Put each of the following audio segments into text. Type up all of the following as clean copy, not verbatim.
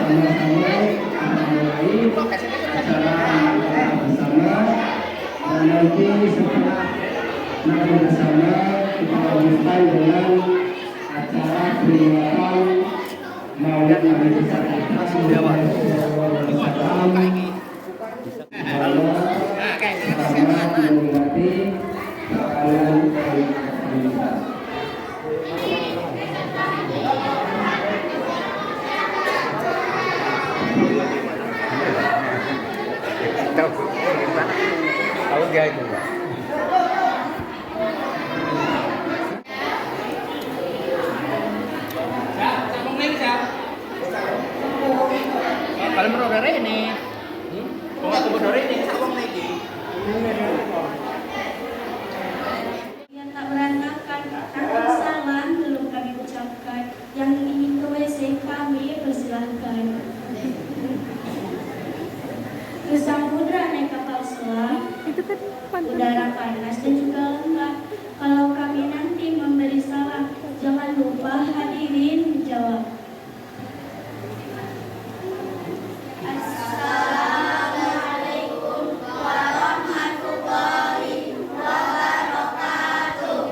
sama-sama kita mulai acara bersama dan nanti setelah makan bersama kita lanjutkan dengan acara peringatan Maulid Nabi besar kita selamat menikmati makanan kita. Tahu gak itu? Kalau menurut ini, yang tak berantakan, tanpa kesalahan belum kami ucapkan. Yang ingin ke WC kami persilahkan. Ke samudra naik kapal selam, udara panas dan juga lembab. Kalau kami nanti memberi salam, jangan lupa hadirin menjawab. Assalamualaikum warahmatullahi wabarakatuh.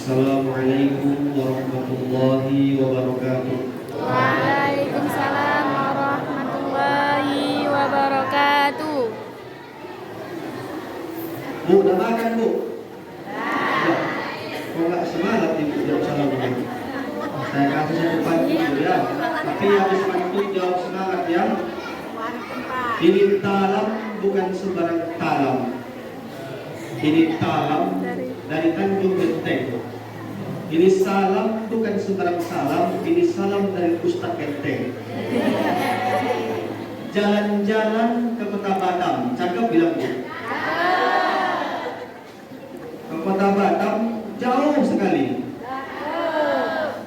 Assalamualaikum warahmatullahi wabarakatuh. Waalaikumsalam warahmatullahi wabarakatuh. Bu, udah makan bu? Ya. Kok nggak semangat ibu jawab salam bu? Saya kasih satu pantun ya. Tapi habis pantun jawab semangat ya. Ini talam bukan sembarang talam. Ini talam dari Tanjung Genteng. Ini salam bukan sembarang salam. Ini salam dari Ustadz Genteng. Jalan-jalan ke Kota Batam. Cakep bilang bu. Ke Kota Batam jauh sekali.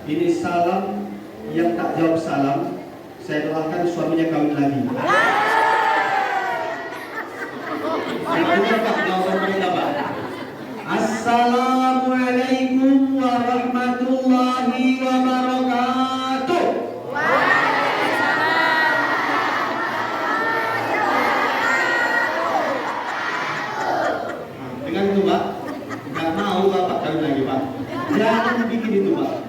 Ini salam yang tak jawab salam. Saya doakan suaminya kawin lagi. Assalamualaikum warahmatullahi wabarakatuh. Dengan itu Pak, nggak mau Bapak kawin lagi Pak. Jangan bikin itu Pak.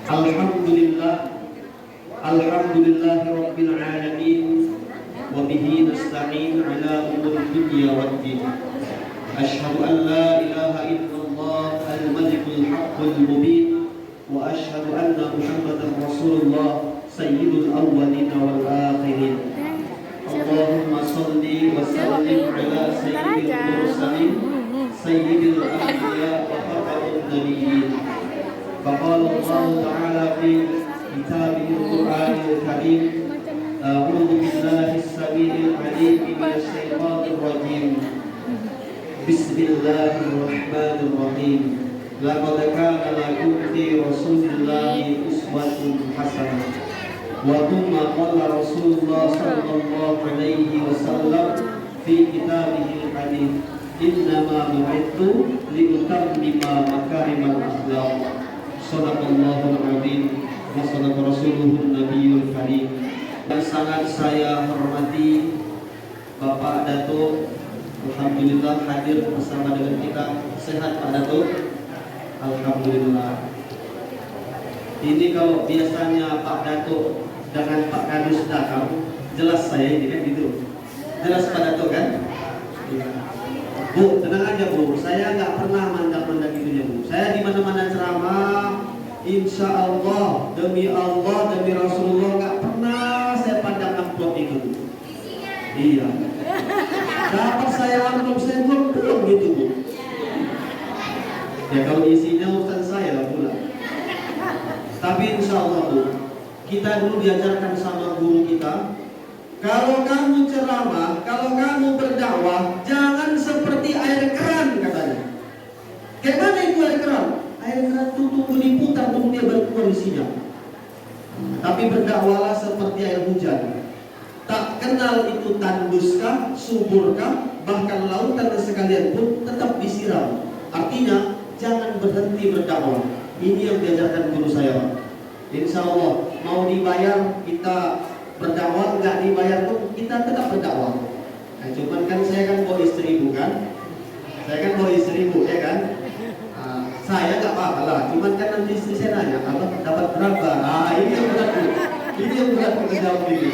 Alhamdulillah, alhamdulillahirabbil alamin. وبه نستعين على أمور الدنيا والدين أشهد أن لا إله إلا الله الملك الحق المبين وأشهد أن محمدا رسول الله سيد الأولين والآخرين اللهم صل وسلم على سيد المرسلين سيد الأنبياء وخاتم النبيين فقال الله تعالى في كتابه القرآن الكريم أعوذ بالله السميع العليم من الشيطان الرجيم بسم الله الرحمن الرحيم لقد كان لكم في رسول الله أسوة حسنة وثم قال رسول الله صلى الله عليه وسلم في كتابه الحديث إنما بعثت لأتمم مكارم الأخلاق صدق الله العظيم وصدق رسوله النبي الكريم. Yang sangat saya hormati Bapak Dato, alhamdulillah hadir bersama dengan kita. Sehat Pak Dato? Alhamdulillah. Ini kalau biasanya Pak Dato dengan Pak Kadus datang, jelas saya ini kan gitu. Jelas Pak Dato kan? Bu, tenang aja Bu, saya nggak pernah mandang-mandang gitunya Bu. Saya di mana-mana ceramah, insya Allah, demi Rasulullah nggak pernah saya pandang amplop itu. Iya. Dapat saya amplop saya belum gitu Bu. Ya kalau isinya urusan saya lah pula. Tapi insya Allah Bu, kita dulu diajarkan sama guru kita, kalau kamu ceramah, kalau kamu berdakwah, jangan seperti air keran katanya. Gimana itu air keran? Air keran itu tunggu diputar, tunggu dia berkeluar isinya. Tapi berdakwahlah seperti air hujan. Tak kenal itu tanduskah, suburkah, bahkan lautan sekalian pun tetap disiram. Artinya jangan berhenti berdakwah. Ini yang diajarkan guru saya. Insya Allah mau dibayar kita berdakwah, nggak dibayar pun kita tetap berdakwah. Nah, cuman kan saya kan bawa istri bukan? Saya kan bawa istri bu, ya kan? Saya nggak apa-apa lah. Cuman kan nanti istri saya nanya, apa dapat berapa? Ini yang berat bu. Ini yang berat kita jawab ini.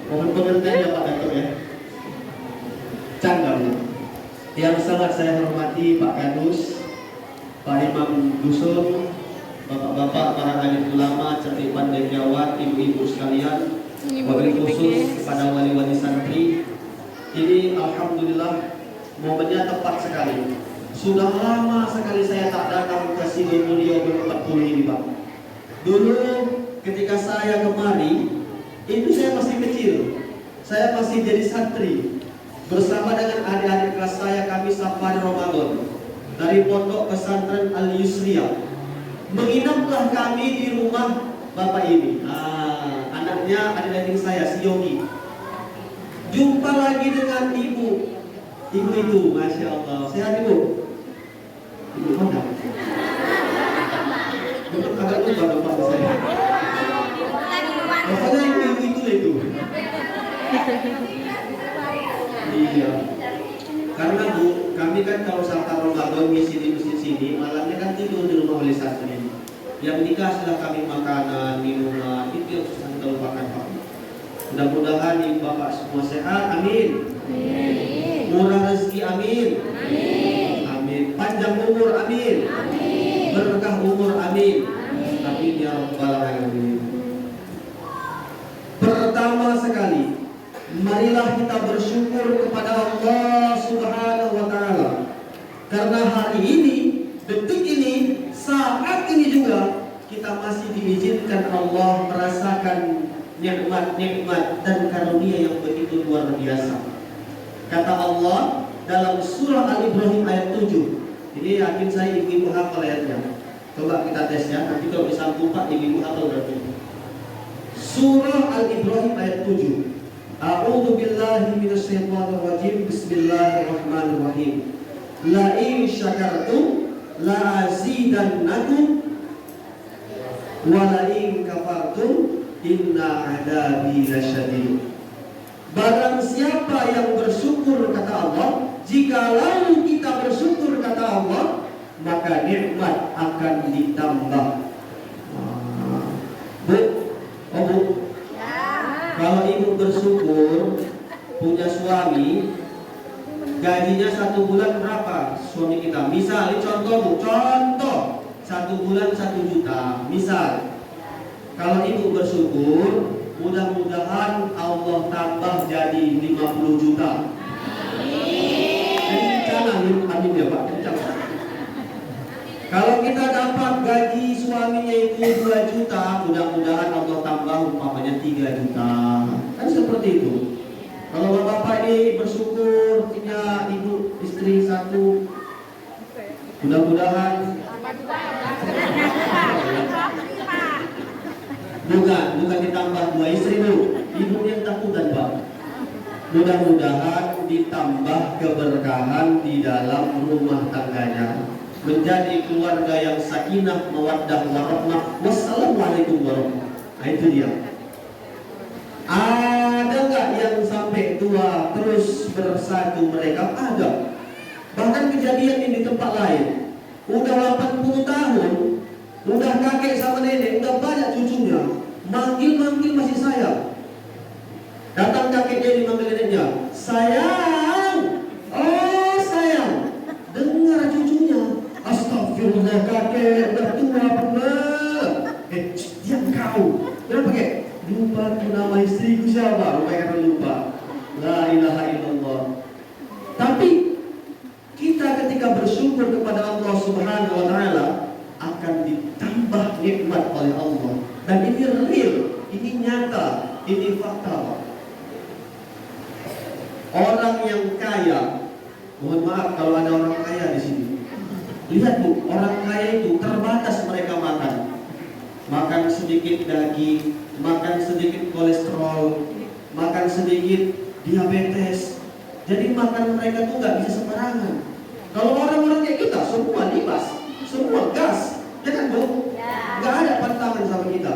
Mohon pengertiannya Pak Dato ya. Canda bu. Yang sangat saya hormati Pak Kadus, Pak Imam Dusun, Bapak-bapak, para alim ulama, cerdik pandai Jawa, ibu-ibu sekalian, wabil khusus kepada wali-wali santri. Ini alhamdulillah momennya tepat sekali. Sudah lama sekali saya tak datang ke sini mulia ber-40 ini Pak. Dulu ketika saya kemari, itu saya masih kecil. Saya masih jadi santri. Bersama dengan adik-adik kelas saya, kami safari Ramadan dari pondok pesantren Al-Yusriyah. Menginaplah kami di rumah bapak ini. Anaknya adik-adik saya, si Yogi. Jumpa lagi dengan ibu. Ibu itu, masya Allah. Sehat ibu? Ibu mana? Betul agak lupa bapak saya. Pokoknya ibu itu. Iya. Karena bu, kami kan kalau sampai Ramadan ngisi di masjid sini, malamnya kan tidur di rumah wali santri. Yang dikasihlah kami makanan, minuman, itu yang susah kita lupakan Pak. Mudah-mudahan ibu bapak semua sehat, amin. Amin. Murah rezeki, amin. Amin. Amin. Panjang umur, amin. Amin. Berkah umur, amin. Amin. Amin ya rabbal alamin. Pertama sekali, marilah kita bersyukur kepada Allah Subhanahu wa taala. Karena hari ini, detik ini, saat ini juga kita masih diizinkan Allah merasakan nikmat-nikmat dan karunia yang begitu luar biasa. Kata Allah dalam surah Al-Ibrahim ayat 7. Ini yakin saya ibu-ibu hafal ayatnya. Coba kita tes ya, nanti kalau bisa lupa ibu-ibu hafal berarti. Surah Al-Ibrahim ayat 7. A'udzu billahi minasyaitonir rajim. Bismillahirrahmanirrahim. La in syakartum la azidannakum wa la in kafartum inna adabi lasyadid. Barang siapa yang bersyukur kata Allah, jikalau kita bersyukur kata Allah, maka nikmat akan ditambah. Bu, Bu. Kalau ibu bersyukur punya suami, gajinya 1 bulan berapa suami kita? Misal, ini contoh Bu, contoh 1 bulan 1 juta. Misal, kalau ibu bersyukur, mudah-mudahan Allah tambah jadi 50 juta. Amin. Amin ya Pak. Kalau kita dapat gaji suaminya itu 2 juta, mudah-mudahan Allah tambah umpamanya 3 juta. Kan seperti itu. Kalau bapak ini bersyukur punya ibu istri 1, mudah-mudahan bukan ditambah 2 istri Bu. Ibu yang takutan Pak. Mudah-mudahan ditambah keberkahan di dalam rumah tangganya, menjadi keluarga yang sakinah, mawaddah, warahmah. Wassalamualaikum warahmatullahi wabarakatuh. Nah, itu dia. Ada nggak yang sampai tua terus bersatu mereka? Ada. Bahkan kejadian ini di tempat lain. Udah 80 tahun, udah kakek sama nenek, udah banyak cucunya, manggil masih sayang. Datang kakeknya ini manggil neneknya, sayang, oh sayang. Dengar cucunya, astagfirullah kakek, udah tua benar. Diam kau. Kenapa kek? Lupa nama istriku siapa? Lupa lupa. La ilaha illallah. Tapi kita ketika bersyukur kepada Allah Subhanahu wa taala akan ditambah nikmat oleh Allah. Dan ini real, ini nyata, ini fakta. Orang yang kaya, mohon maaf kalau ada orang kaya di sini. Lihat Bu, orang kaya itu terbatas mereka makan. Makan sedikit daging, makan sedikit kolesterol, makan sedikit diabetes. Jadi makan mereka tuh nggak bisa sembarangan. Kalau orang-orang kayak kita semua libas, semua gas, ya kan Bu? Nggak ada pantangan sama kita.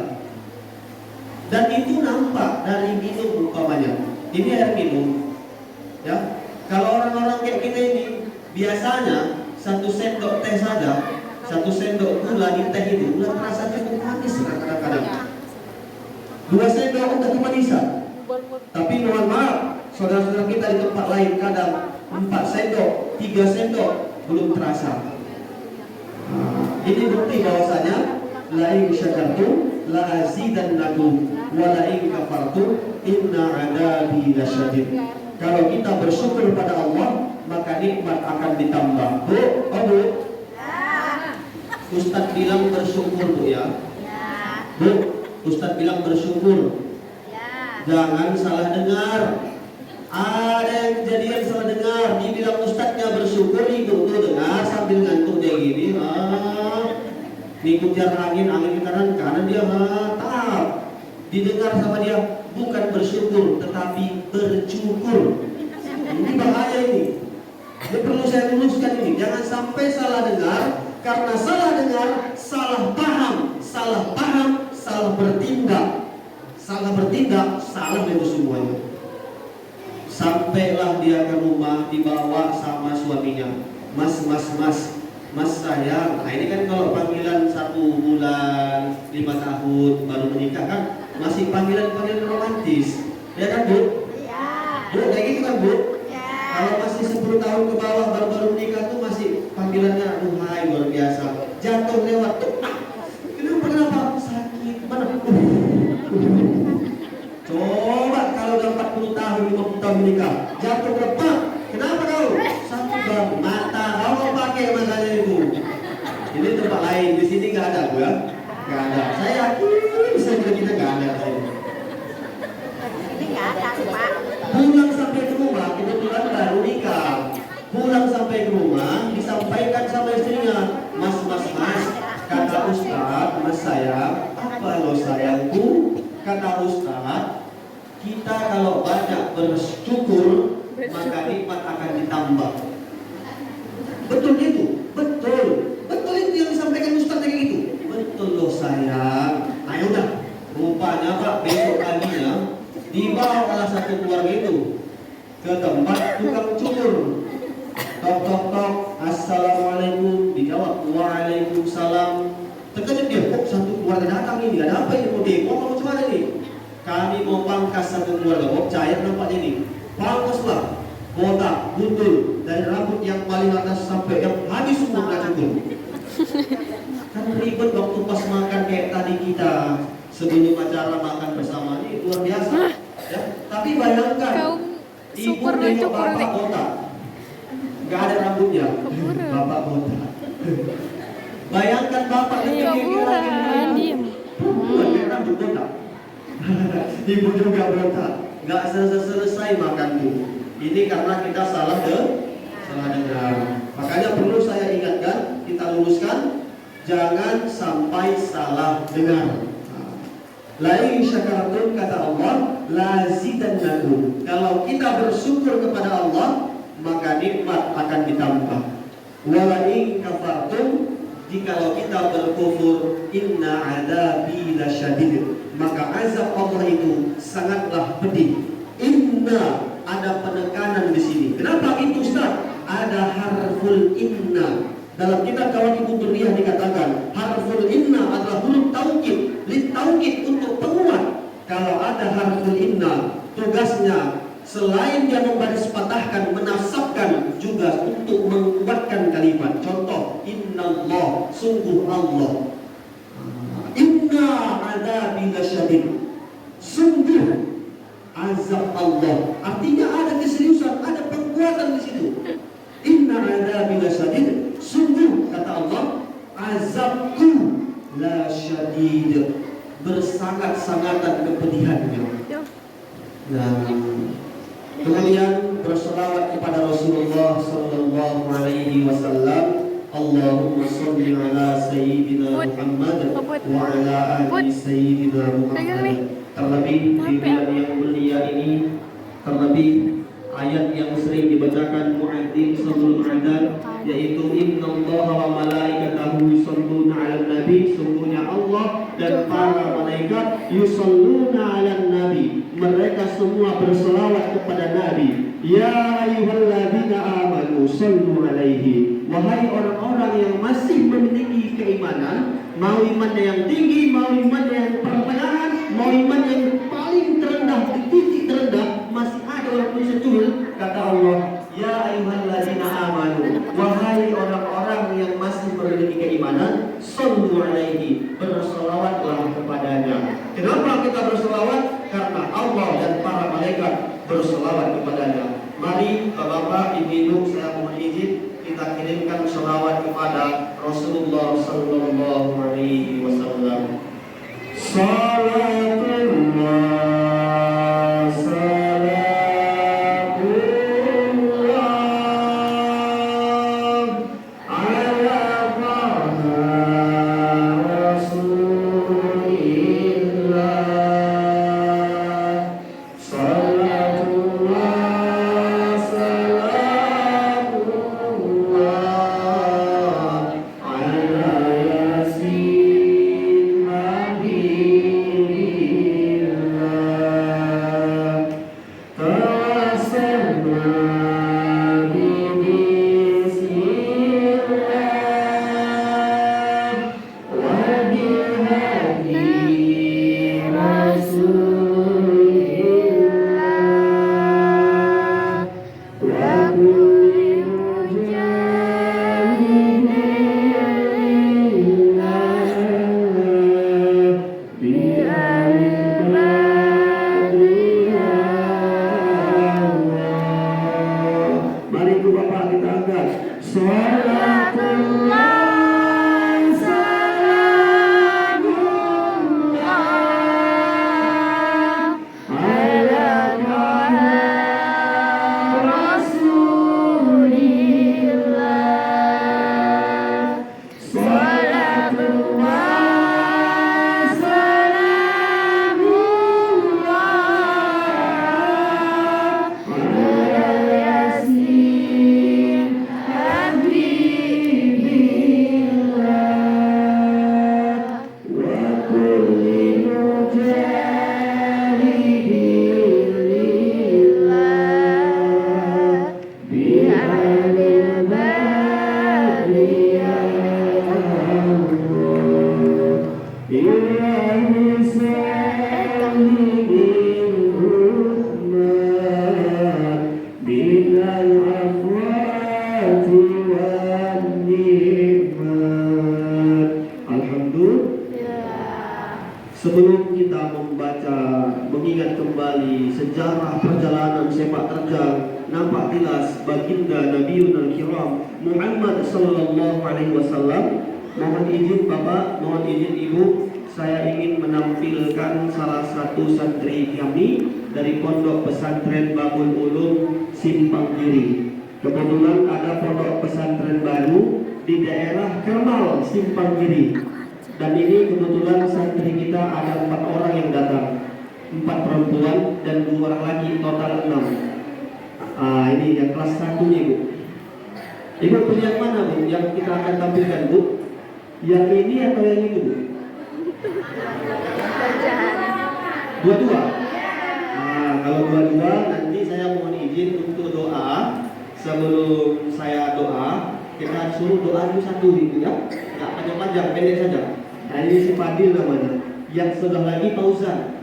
Dan itu nampak dari minum umpamanya. Ini air minum, ya. Kalau orang-orang kayak kita ini biasanya 1 sendok teh saja, 1 sendok gula di teh itu udah terasa cukup manis kadang-kadang. 2 sendok udah kemanisan. Tapi mohon maaf, saudara-saudara kita di tempat lain kadang 4 sendok, 3 sendok belum terasa. Ini bukti bahwasanya la in syakartum la azidannakum wa la in kafartum inna adabi lasyadid. Kalau kita bersyukur pada Allah, maka nikmat akan ditambah. Bu, oh Bu. Ustadz bilang bersyukur Bu ya. Bu, Ustadz bilang bersyukur. Jangan salah dengar. Ada yang kejadian salah dengar. Dibilang Ustadznya bersyukur, ibu tuh dengar sambil ngantuk dia gini. Ngikut jar angin kanan dia taat. Didengar sama dia, bukan bersyukur tetapi bercukur. Ini bahaya ini. Ini perlu saya luruskan ini. Jangan sampai salah dengar. Karena salah dengar, salah paham, salah bertindak. Salah bertindak, salah itu semuanya. Sampailah dia ke rumah, dibawa sama suaminya. Mas, Mas sayang. Nah ini kan kalau panggilan 1 bulan, 5 tahun baru menikah kan masih panggilan-panggilan romantis. Ya kan Bu? Bu, kayak gitu kan Bu? Kalau masih 10 tahun ke bawah baru-baru menikah tuh masih panggilannya aduh hai luar biasa. Jatuh lewat tuh. Kenapa? Sakit. Mana? Coba kalau udah 40 tahun, 50 tahun menikah, jatuh lepas. Kenapa kau? Sakit bang, mata kau mau pakai masanya itu. Ini tempat lain, di sini nggak ada Bu ya? Nggak ada. Saya yakin saya kita nggak ada. Ini nggak ada sih Pak. Pulang sampai ke rumah, kebetulan baru nikah. Pulang sampai ke rumah, disampaikan sama istrinya, mas, kata Ustaz, mas sayang, apa lo sayangku? Kata Ustaz, kita kalau banyak bersyukur, maka nikmat akan ditambah. Betul itu, betul itu yang disampaikan Ustaz kayak gitu. Betul loh sayang. Ayo udah, rupanya Pak besok paginya dibawa oleh satu keluarga itu ke tempat tukang cukur. Tok, assalamualaikum, dijawab waalaikumsalam. Terkejut dia, kok satu keluarga datang ini, ada apa ini mau demo, mau macam mana nih? Kami mau pangkas satu keluarga, cair nampaknya ini. Pangkaslah, botak, buntul, dari rambut yang paling atas sampai yang habis semua kena cukur. Kan ribet waktu pas makan kayak tadi kita sebelum acara makan bersama ini luar biasa. Ya, tapi bayangkan ibu nengok bapak botak, nggak ada rambutnya, bapak botak. Bayangkan bapak ini rambut botak, ibu juga botak, nggak selesai makan tuh. Ini karena kita salah dengar. Makanya perlu saya ingatkan, kita luruskan, jangan sampai salah dengar. Lain syakartum kata Allah, lazidannakum. Kalau kita bersyukur kepada Allah, maka nikmat akan ditambah. Walain kafartum, jikalau kita berkufur, inna adabi lasyadid, maka azab Allah itu sangatlah pedih. Inna, ada penekanan di sini. Kenapa itu Ustaz? Ada harful inna. Dalam kitab Kawaid Durriyah dikatakan harful inna adalah huruf taukid, litaukid untuk penguat. Kalau ada harful inna, tugasnya selain dia membaris patahkan, menasabkan, juga untuk menguatkan kalimat. Contoh, innallah, sungguh Allah. Inna adabi lasyadid, sungguh azab Allah. Artinya ada keseriusan, ada penguatan di situ. Inna adabi lasyadid, sungguh kata Allah, azabku la syadid, bersangat-sangatan kepedihannya. Nah, kemudian berselawat kepada Rasulullah sallallahu alaihi wasallam. Allahumma shalli ala sayyidina Muhammad wa ala ali sayyidina Muhammad. Terlebih di bulan yang mulia ini, terlebih ayat yang sering dibacakan muadzin sebelum adzan, yaitu innallaha wa malaikatahu yusholluna 'alan nabi, sungguhnya Allah dan para malaikat yusholluna 'alan nabi, mereka semua berselawat kepada Nabi. Ya ayyuhalladzina amanu shallu 'alaihi, wahai orang-orang yang masih memiliki keimanan, mau imannya yang tinggi, mau imannya yang pertengahan, mau iman yang paling terendah, di titik terendah, masih ada orang bisa turun. Kata Allah, ya ayyuhalladzina amanu, wahai orang-orang yang masih memiliki keimanan, shallu alaihi, berselawatlah kepadanya. Kenapa kita berselawat? Karena Allah dan para malaikat berselawat kepadanya. Mari Bapak, Ibu, saya mohon izin kita kirimkan selawat kepada Rasulullah sallallahu alaihi wasallam. Salatullah salamullah ala Taha Rasulillah. Salatullah salamullah ala Yasin Nabi Sebelum kita mengingat kembali sejarah perjalanan sepak terjang, nampak jelas baginda Nabiul Kiram Muhammad sallallahu alaihi wasallam. Mohon izin Bapak, mohon izin Ibu, saya ingin menampilkan salah satu santri kami dari Pondok Pesantren Babul Ulum Simpang Kiri. Kebetulan ada pondok pesantren baru di daerah Kermal Simpang Kiri. Dan ini kebetulan santri kita ada 4 orang yang datang, 4 perempuan dan 2 orang lagi, total 6. Ini yang kelas 1 nih Bu. Ibu pilih yang mana Bu? Yang kita akan tampilkan Bu? Yang ini atau yang itu Bu? Dua-dua. Kalau dua-dua nanti saya mohon izin untuk doa. Sebelum saya doa, kita suruh doa itu satu Ibu ya. Nggak panjang-panjang, pendek saja. Nah ini si Fadil namanya. Yang sebelah lagi Fauzan.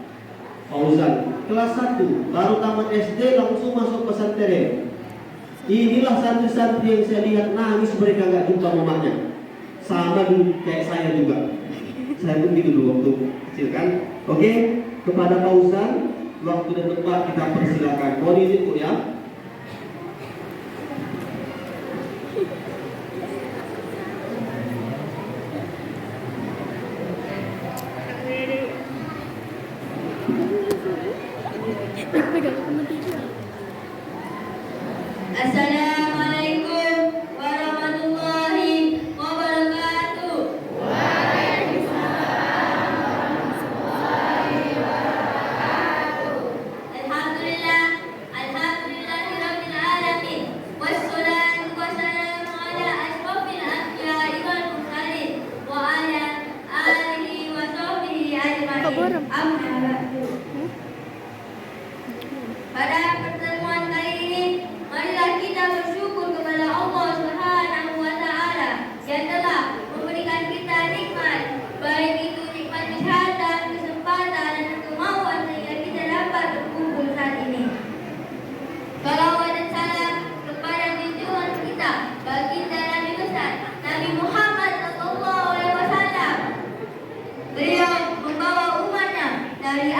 Kelas 1, baru tamat SD langsung masuk pesantren. Inilah santri-santri yang saya lihat nangis mereka nggak jumpa mamanya. Sama dulu kayak saya juga. Saya pun gitu dulu waktu kecil kan. Oke, kepada Fauzan, waktu dan tempat kita persilakan. Mohon izin Bu ya. Assalamualaikum warahmatullahi wabarakatuh. Alhamdulillahirabbil alamin. Wassalatu wassalamu ala asyrofil anbiya'i wal mursalin wa ala alihi wa sahbihi ajma'in. Amma ba'du. Pada pertemuan kali ini, marilah kita bersyukur kepada Allah Subhanahu wa taala yang telah memberikan kita nikmat, baik itu nikmat kesehatan, kesempatan dan kemauan sehingga kita dapat berkumpul saat ini. Salawat dan salam kepada junjungan kita, baginda Nabi besar Nabi Muhammad sallallahu alaihi wasallam. Beliau membawa umatnya dari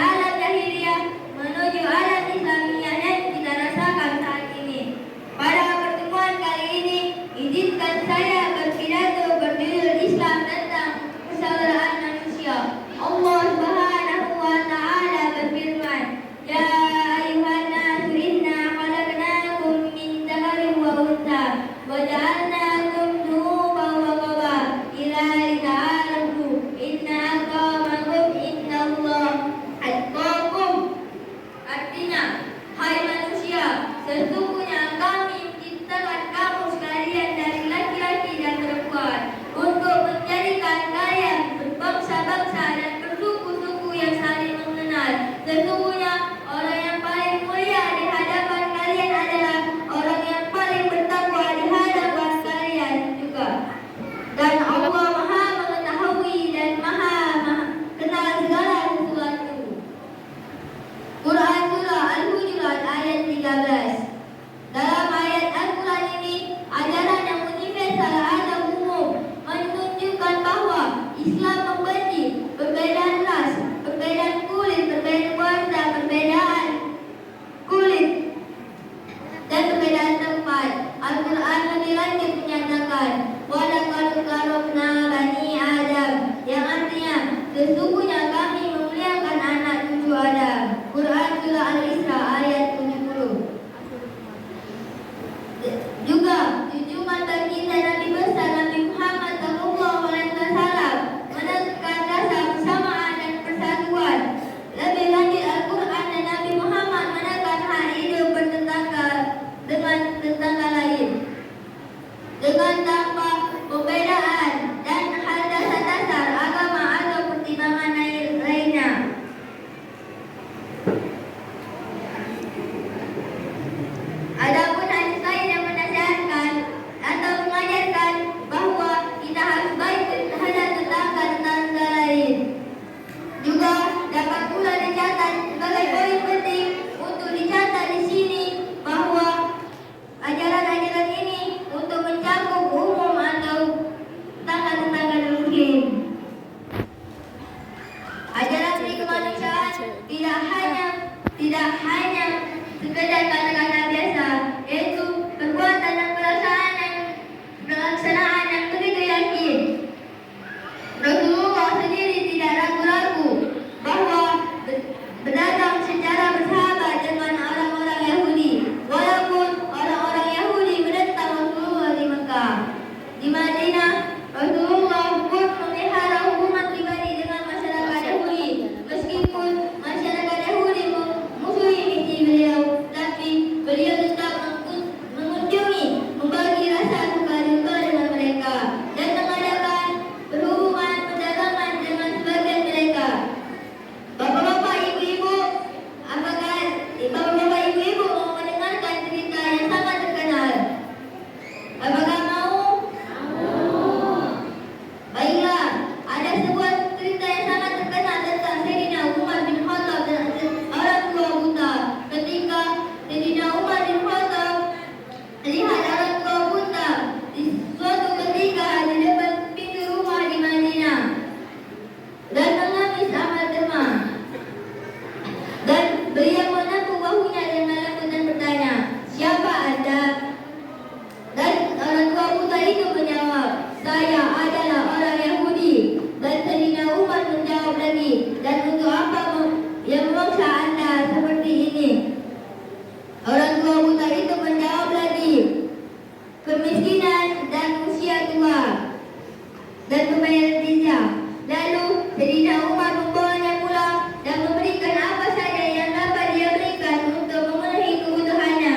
dan membayar jizyah. Lalu Sayyidina Umar membawanya pulang dan memberikan apa saja yang dapat dia berikan untuk memenuhi kebutuhannya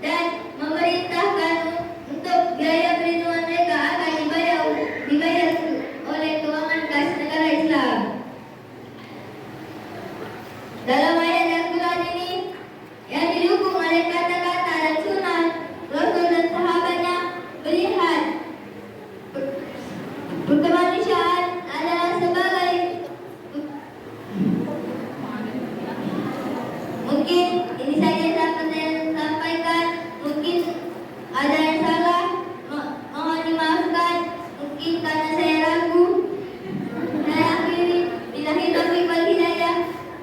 dan memerintahkan untuk biaya perlindungan mereka akan dibayar oleh keuangan kas negara Islam. Dalam ayat Al-Quran ini yang didukung oleh kata-kata dan sunnah Rasul dan sahabatnya melihat kemanusiaan adalah sebagai mungkin ini saja yang dapat saya sampaikan. Mungkin ada yang salah, mohon dimaafkan. Mungkin karena saya ragu. Saya akhiri billahi taufiq wal hidayah.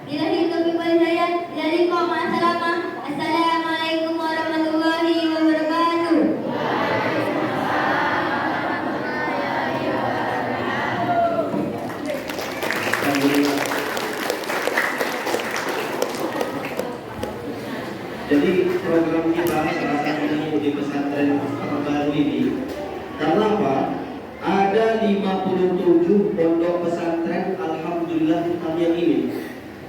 Billahi taufiq wal hidayah. Dari kaum assalamah. Assalamualaikum warahmatullahi wabarakatuh. Alhamdulillah. Jadi program kita salah satunya di pesantren baru ini, karena apa? Ada 57 pondok pesantren alhamdulillah kami yang ini.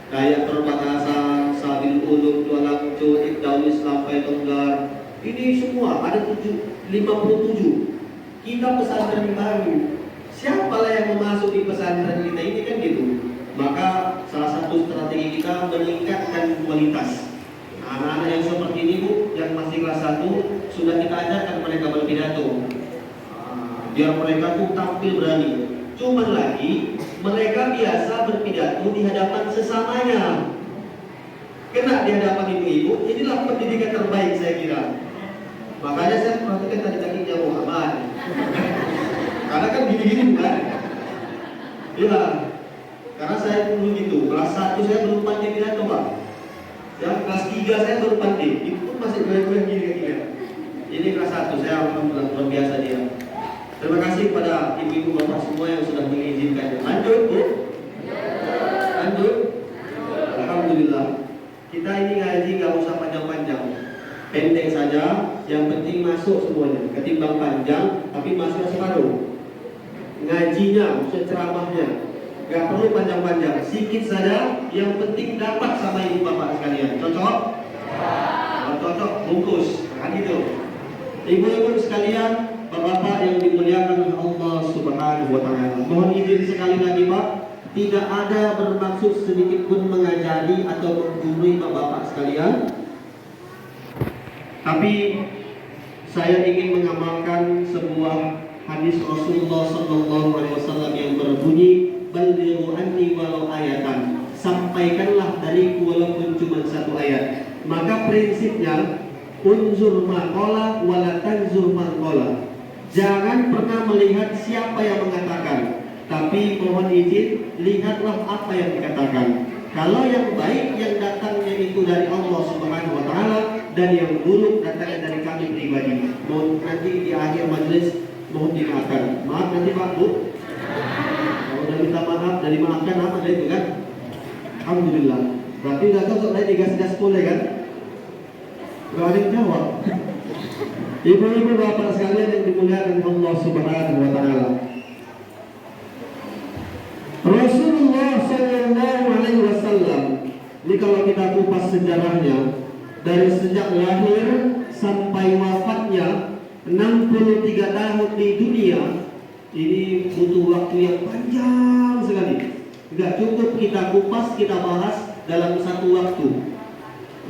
Kayak Perbatasan, Sabil Ulum, Tualangco, Ibdaul Islam, Tonggar. Ini semua ada 57. Kita pesantren baru. Siapalah yang masuk di pesantren kita ini kan gitu. Maka salah satu strategi kita meningkatkan kualitas. Anak-anak yang seperti ini Bu, yang masih kelas 1 sudah kita ajarkan mereka berpidato. Biar mereka tuh tampil berani. Cuman lagi mereka biasa berpidato di hadapan sesamanya. Kena di hadapan ibu-ibu, inilah pendidikan terbaik saya kira. Makanya saya perhatikan tadi kakinya Muhammad. Karena kan gini-gini bukan? Iya. Karena saya dulu gitu, kelas 1 saya belum pandai pidato Pak. Yang kelas 3 saya baru pandai, itu pun masih goyang-goyang gini-gini. Ini kelas 1 saya alhamdulillah luar biasa dia. Terima kasih kepada ibu-ibu bapak semua yang sudah mengizinkan. Lanjut Bu. Lanjut. Alhamdulillah. Kita ini ngaji nggak usah panjang-panjang, pendek saja. Yang penting masuk semuanya. Ketimbang panjang, tapi masuk separuh. Ngajinya, maksud ceramahnya, nggak perlu panjang-panjang. Sikit saja. Yang penting dapat sama ibu bapak sekalian. Cocok? Kalau cocok, bungkus. Kan gitu. Ibu-ibu sekalian, bapak-bapak yang dimuliakan Allah Subhanahu wa Ta'ala, mohon izin sekali lagi Pak, tidak ada bermaksud sedikit pun mengajari atau menggurui bapak-bapak sekalian, tapi saya ingin mengamalkan sebuah hadis Rasulullah Sallallahu Alaihi Wasallam yang berbunyi, "Balighu anni walau ayatan." Sampaikanlah dariku walaupun cuma satu ayat. Maka prinsipnya unzur maqala wala tanzur maqala. Jangan pernah melihat siapa yang mengatakan, tapi mohon izin, lihatlah apa yang dikatakan. Kalau yang baik yang datangnya itu dari Allah Subhanahu wa Ta'ala, dan yang buruk datangnya dari kami pribadi. Mohon nanti di akhir majelis mohon dimaafkan. Maaf nanti Pak Bu. Kalau udah minta maaf dan dimaafkan apa dari itu kan? Alhamdulillah. Berarti udah cocok tadi gas-gas boleh kan? Gak ada yang jawab. Ibu-ibu bapak sekalian yang dimuliakan Allah Subhanahu wa Ta'ala, Rasulullah Sallallahu Alaihi Wasallam ini kalau kita kupas sejarahnya, dari sejak lahir sampai wafatnya 63 tahun di dunia, ini butuh waktu yang panjang sekali. Tidak cukup kita kupas, kita bahas dalam satu waktu.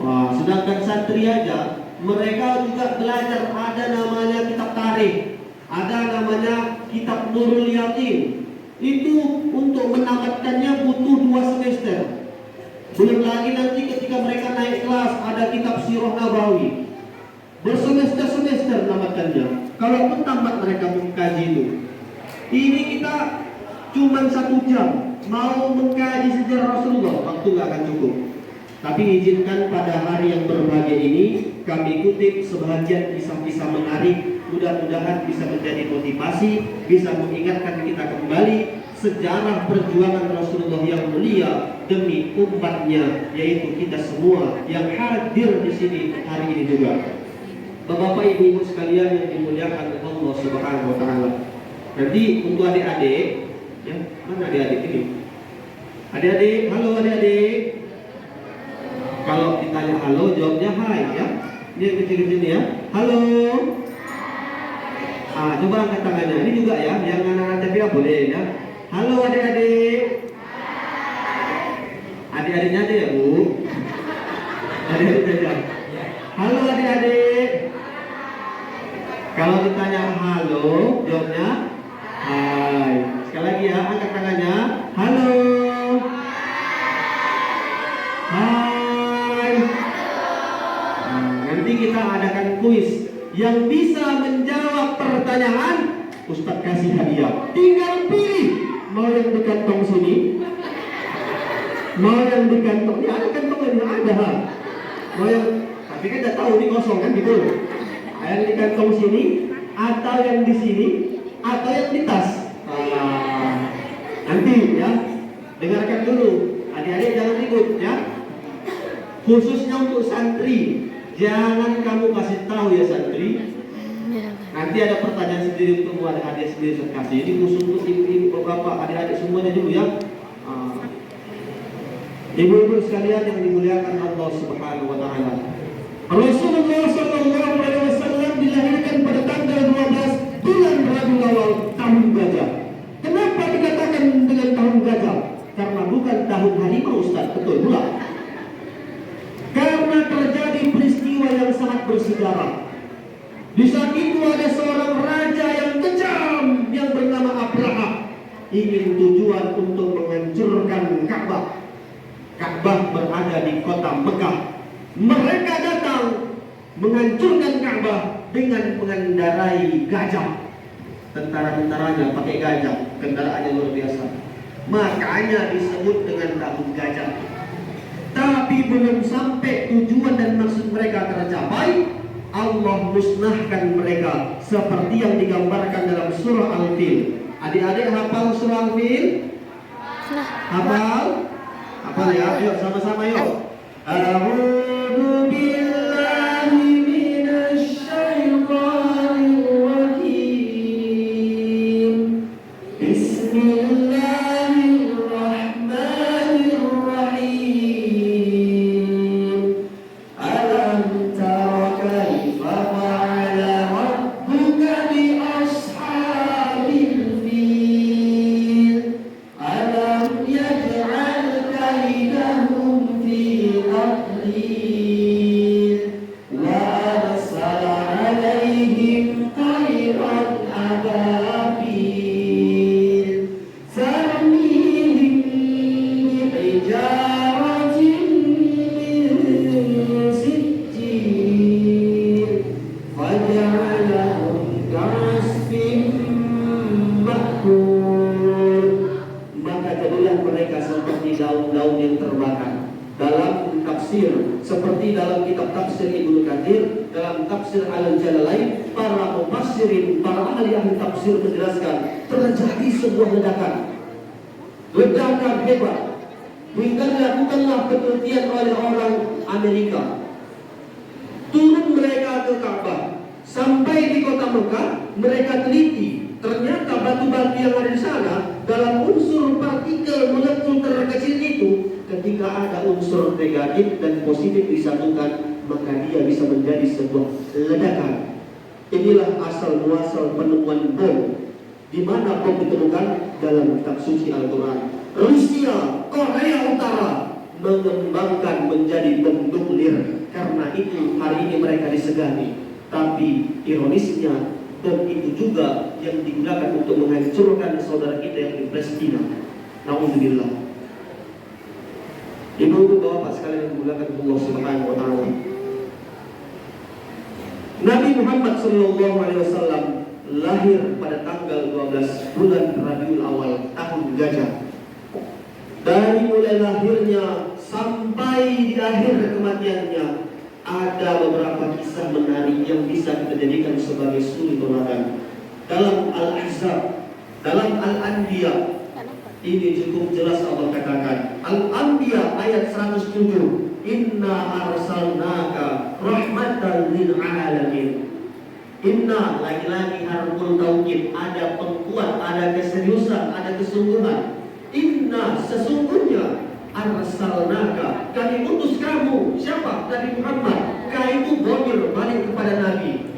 Wah, sedangkan santri aja mereka juga belajar, ada namanya kitab tarikh, ada namanya kitab Nurul Yakin. Itu untuk menamatkannya butuh 2 semester. Belum lagi nanti ketika mereka naik kelas ada kitab Sirah Nabawi, bersemester-semester menamatkannya. Kalau pun tamat mereka mengkaji itu. Ini kita cuma 1 jam mau mengkaji sejarah Rasulullah, waktu nggak akan cukup. Tapi izinkan pada hari yang berbahagia ini kami kutip sebahagian kisah-kisah menarik, mudah-mudahan bisa menjadi motivasi, bisa mengingatkan kita kembali sejarah perjuangan Rasulullah yang mulia demi umatnya, yaitu kita semua yang hadir di sini hari ini juga. Bapak-bapak, ibu-ibu sekalian yang dimuliakan Allah Subhanahu wa Ta'ala, Nanti untuk adik-adik, ya, mana adik-adik ini? Adik-adik, halo adik-adik. Kalau ditanya halo, jawabnya hai ya. Ini yang kecil-kecil ya. Halo. Coba angkat tangannya. Ini juga ya, yang anak-anak TPA boleh ya. Halo adik-adik. Adik-adiknya aja ya Bu. Adik-adik aja. Halo adik-adik. Kalau ditanya halo, jawabnya hai. Sekali lagi ya, angkat tangannya. Halo. Hai. Nanti kita adakan kuis. Yang bisa menjawab pertanyaan, Ustadz kasih hadiah. Tinggal pilih. Mau yang di kantong sini, mau yang di kantong. Ya ada kantong ini ada. Mau yang, tapi kan tidak tahu ini kosong kan gitu. Yang di kantong sini, atau yang di sini, atau yang di tas. Nanti ya, dengarkan dulu. Adik-adik jangan ribut ya. Khususnya untuk santri, jangan kamu kasih tahu ya santri. Nanti ada pertanyaan sendiri untuk adik-adik sendiri saya kasih. Ini khusus untuk ibu-ibu, bapak, adik-adik semuanya dulu ya. Ibu-ibu sekalian yang dimuliakan Allah Subhanahu wa taala. Rasulullah sallallahu alaihi wasallam dilahirkan pada tanggal 12 bulan Rabiul Awal tahun gajah. Kenapa dikatakan dengan tahun gajah? Karena bukan tahun harimau Ustaz, betul pula. Karena terjadi peristiwa yang sangat bersejarah. Di saat itu ada seorang raja yang kejam yang bernama Abraha, ingin tujuan untuk menghancurkan Ka'bah. Ka'bah berada di kota Mekah. Mereka datang menghancurkan Ka'bah dengan mengendarai gajah. Tentara-tentaranya pakai gajah, kendaraannya luar biasa. Makanya disebut dengan tahun gajah. Tapi belum sampai tujuan dan maksud mereka tercapai, Allah musnahkan mereka seperti yang digambarkan dalam surah Al-Fil. Adik-adik hafal surah Al-Fil? Hafal? Hafal ya? Yuk sama-sama yuk. A'udzu billahi minasy syaithanir rajim. Bismillahirrahmanirrahim. Alam tara kaifa fa'ala rabbuka bi ashabil fil. Alam yaj'al kaidahum fi tadlil wa arsala 'alaihim tayran ababil tarmihim bijaratin min sijil faj'alahum ka'asfin ma'kul. Maka jadilah mereka seperti daun-daun yang terbakar. Dalam tafsir, seperti dalam kitab tafsir Ibnu Katsir, dalam tafsir Al-Jalalain, para mufassirin, para ahli tafsir menjelaskan terjadi sebuah ledakan hebat hingga dilakukanlah penelitian oleh orang Amerika. Turun mereka ke Ka'bah, sampai di kota Mekah, mereka teliti. Ternyata batu-batu yang ada di sana dalam unsur partikel molekul terkecil itu, ketika ada unsur negatif dan positif disatukan, maka dia bisa menjadi sebuah ledakan. Inilah asal muasal penemuan bom. Di mana bom ditemukan? Dalam kitab suci Al-Quran. Rusia, Korea Utara mengembangkan menjadi bom nuklir. Karena itu hari ini mereka disegani. Tapi ironisnya, bom itu juga yang digunakan untuk menghancurkan saudara kita yang di Palestina. Nauzubillah. Ibu-ibu bapak sekalian yang dimuliakan Allah Subhanahu wa taala. Nabi Muhammad sallallahu alaihi wasallam lahir pada tanggal 12 bulan Rabiul Awal tahun gajah. Dari mulai lahirnya sampai di akhir kematiannya, ada beberapa kisah menarik yang bisa kita jadikan sebagai suri tauladan. Dalam Al-Ahzab, dalam Al-Anbiya, ini cukup jelas Allah katakan. Al-Anbiya ayat 107, Inna arsalnaka rahmatan lil alamin. Inna lagi-lagi harful taukid, ada pengkuat, ada keseriusan, ada kesungguhan. Inna sesungguhnya arsalnaka, kami utus kamu. Siapa? Nabi Muhammad. Ka itu dhamir balik kepada Nabi.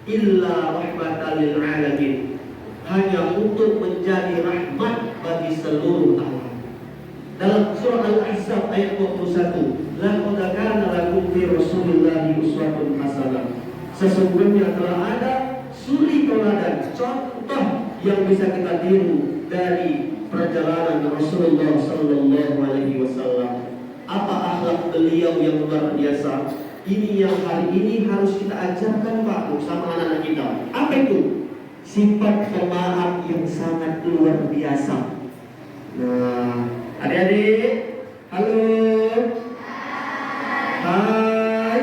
Illa rahmatan lil alamin, hanya untuk menjadi rahmat bagi seluruh alam. Dalam surah Al-Ahzab ayat 21, laqad kana lakum fi Rasulillahi uswatun hasanah. Sesungguhnya telah ada suri teladan, contoh yang bisa kita tiru dari perjalanan Rasulullah Sallallahu Alaihi Wasallam. Apa akhlak beliau yang luar biasa? Ini yang hari ini harus kita ajarkan Pak sama anak-anak kita. Apa itu? Sifat pemaaf yang sangat luar biasa. Nah, adik-adik, halo, hai,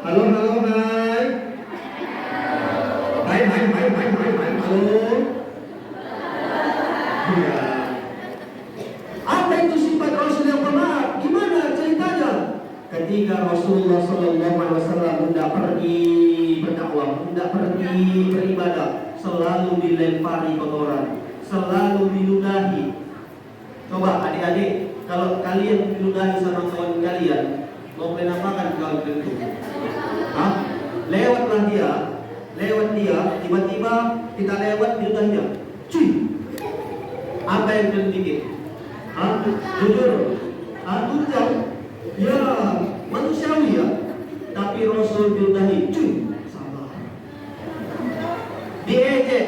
halo, halo, hai, halo. Ya. Apa itu sifat Rasul yang pemaaf? Gimana ceritanya? Ketika Rasulullah SAW hendak pergi berdakwah, hendak pergi beribadah, selalu dilempari kotoran, selalu diludahi. Coba adik-adik, kalau kalian diludahi sama kawan kalian, mau kalian apakan kawan itu? Hah? Lewat dia, tiba-tiba kita lewat diludahinya. Cuy, apa yang kalian bikin? Hah? Jujur? Hah? Jujur? Ya, manusiawi ya. Tapi Rasul diludahi, cuy, sabar. Diejek,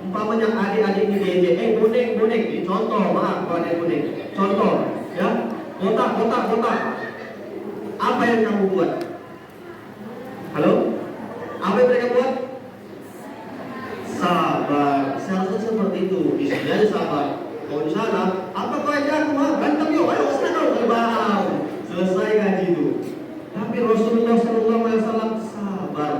umpamanya adik-adik ini diejek, bonek, ini contoh, maaf kalau ada bonek, contoh, ya, kotak. Apa yang kamu buat? Halo? Apa yang mereka buat? Sabar, seharusnya seperti itu. Di sini aja sabar. Kalau di sana, apa kau aja aku mah? Berantem yuk, ayo sana kau terbang. Selesai gaji itu. Tapi Rasulullah SAW sabar.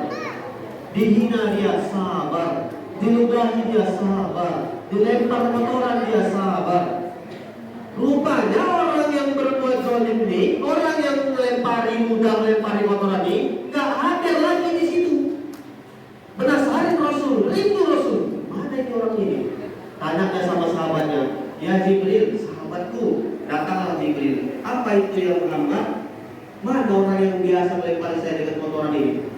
Dihina dia sabar, diludahi dia sabar, dilempar kotoran dia sabar. Rupanya orang yang berbuat zalim ini, orang yang melempari kotoran ini, nggak hadir lagi di situ. Penasaran Rasul, rindu Rasul. Mana ini orang ini? Tanya sama sahabatnya, ya Jibril, sahabatku, datanglah Jibril. Apa itu ya Muhammad? Mana orang yang biasa melempari saya dengan kotoran ini?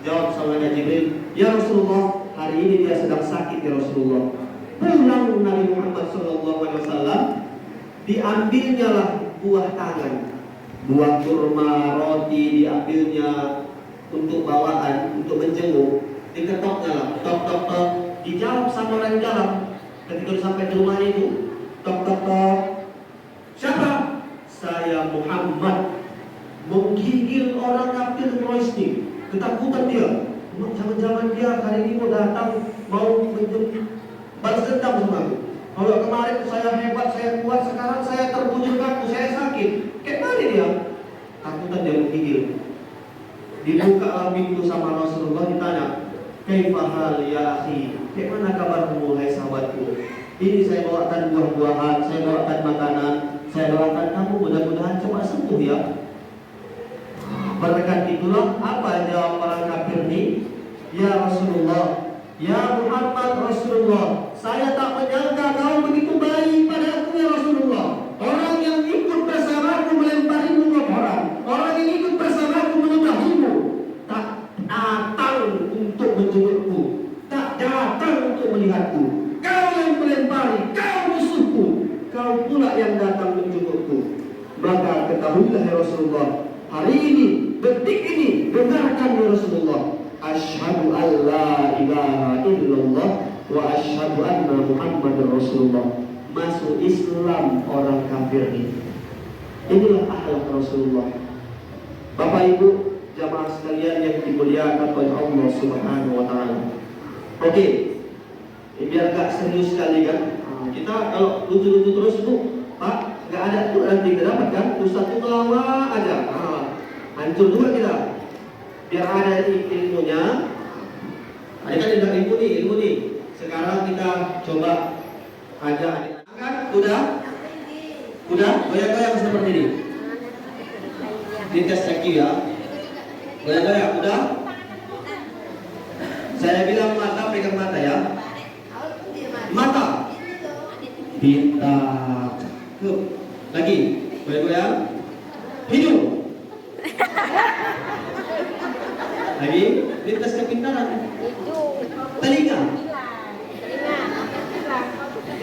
Jawab sahabatnya Jibril, ya Rasulullah, hari ini dia sedang sakit ya Rasulullah. Pulang Nabi Muhammad SAW, diambilnya lah buah tangan, buah kurma, roti diambilnya untuk bawaan, untuk menjenguk. Diketoknya lah, tok. Dijawab sama orang dalam. Ketika sampai ke rumah itu, tok. Siapa? Saya Muhammad. Menggigil orang kafir Quraisy. Ketakutan dia. Jangan-jangan dia hari ini mau datang, mau balas dendam sama aku. Kalau kemarin saya hebat, saya kuat, sekarang saya terbujur kaku, saya sakit. Kayak mana dia? Takutan dia menggigil. Dibuka pintu sama Rasulullah, ditanya, kaifa hal ya akhi? Kayak mana kabarmu hai sahabatku? Ini saya bawakan buah-buahan, saya bawakan makanan, saya doakan kamu mudah-mudahan cepat sembuh ya. Berkat itulah apa jawab orang kafir ini? Ya Rasulullah, ya Muhammad Rasulullah, saya tak menyangka kau begitu baik padaku ya Rasulullah. Orang yang ikut bersamaku melemparimu kotoran, orang yang ikut bersamaku meludahimu, tak datang untuk menjengukku, tak datang untuk melihatku. Kau yang melempari, kau musuhku, kau pula yang datang menjengukku. Maka ketahuilah ya Rasulullah, hari ini, detik ini, dengarkan ya Rasulullah, asyhadu an la ilaha illallah wa asyhadu anna Muhammadar Rasulullah. Masuk Islam orang kafir ini. Inilah akhlak Rasulullah. Bapak Ibu jamaah sekalian yang dimuliakan oleh Allah Subhanahu wa taala. Oke. Biar gak serius sekali kan. Kita kalau lucu-lucu terus Bu, Pak, gak ada tuh nanti kita dapat kan. Ustaz itu lama aja. Hancur juga kita. Biar ada ilmunya. Ada kan ada ilmu nih. Sekarang kita coba ajak adik-adik. Udah? Goyang-goyang seperti ini. Di tes IQ ya. Goyang-goyang, udah? Saya bilang mata, pegang mata ya. Mata. Pintar. Cakep. Lagi. Goyang-goyang. Hidung. Lagi. Lintas kepintaran. Telinga.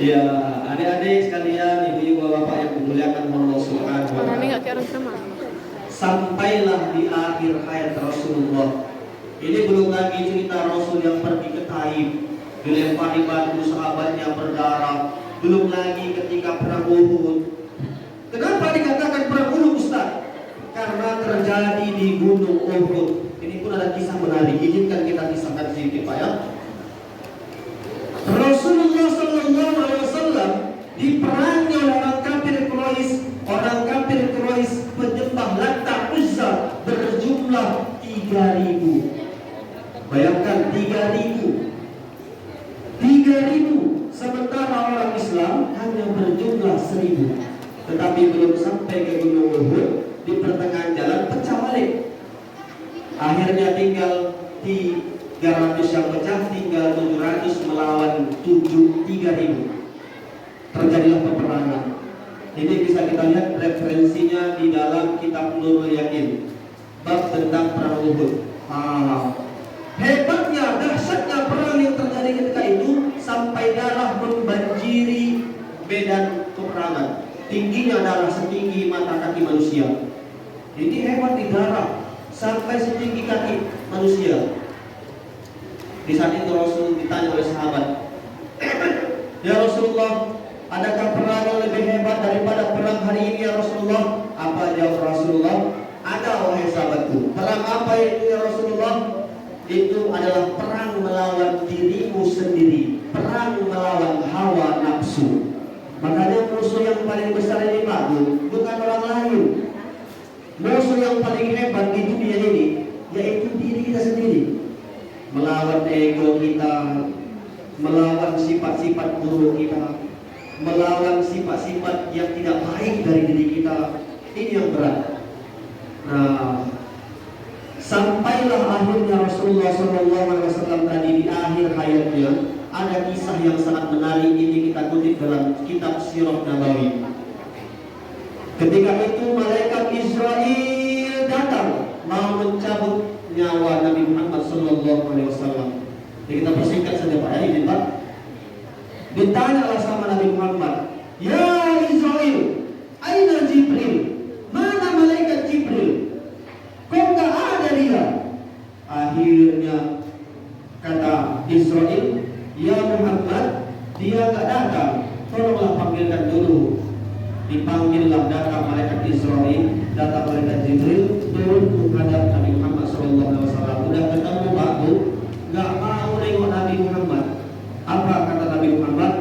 Ya, adik-adik sekalian, ibu-ibu, bapak yang dimuliakan Allah Subhanahu wa Orang ini taala. nggak kayak orang sama. Sampailah di akhir hayat Rasulullah. Ini belum lagi cerita Rasul yang pergi ke Taif, dilempari batu, sahabatnya berdarah. Belum lagi ketika perang Uhud. Kenapa dikatakan perang Uhud, Ustaz? Karena terjadi di Gunung Uhud. Ini pun ada kisah menarik. Izinkan kita kisahkan sedikit, Pak ya. Rasulullah Sallallahu Alaihi Wasallam diperangi oleh orang kafir Quraisy. Orang kafir Quraisy penyembah Lata Uzza berjumlah 3.000. Bayangkan 3.000. 3.000. Sementara orang Islam hanya berjumlah 1.000. Tetapi belum sampai ke Gunung Uhud, di pertengahan jalan pecah balik. Akhirnya tinggal 300 yang pecah, tinggal 700 melawan 3.000. Terjadilah peperangan. Ini bisa kita lihat referensinya di dalam kitab Nurul Yakin, bab tentang perang Uhud. Hebatnya, dahsyatnya perang yang terjadi ketika itu sampai darah membanjiri medan peperangan. Tingginya darah setinggi mata kaki manusia. Ini hebat di darah sampai setinggi kaki manusia. Di saat itu Rasul ditanya oleh sahabat, ya Rasulullah, adakah perang yang lebih hebat daripada perang hari ini ya Rasulullah? Apa jawab Rasulullah? Ada wahai sahabatku. Perang apa itu ya Rasulullah? Itu adalah perang melawan dirimu sendiri, perang melawan hawa nafsu. Makanya musuh yang paling besar ini Pak, bukan orang lain. Musuh yang paling hebat di dunia ini yaitu diri kita sendiri. Melawan ego kita, melawan sifat-sifat buruk kita, melawan sifat-sifat yang tidak baik dari diri kita. Ini yang berat. Nah, sampailah akhirnya Rasulullah SAW tadi di akhir hayatnya. Ada kisah yang sangat menarik, ini kita kutip dalam kitab Sirah Nabawi. Ketika itu malaikat Israel datang mau mencabut nyawa Nabi Muhammad SAW. Jadi kita persingkat saja Pak ya, ini Pak. Ditanyalah sama Nabi Muhammad, ya Israel, aina Jibril? Mana malaikat Jibril? Kok nggak ada dia? Akhirnya kata Israel, ya Muhammad, dia nggak datang. Tolonglah panggilkan dulu. Dipanggillah, datang malaikat Israel, datang malaikat Jibril, turun menghadap Nabi Muhammad SAW. Udah ketemu Pak Bu, nggak mau nengok Nabi Muhammad. Apa kata Nabi Muhammad?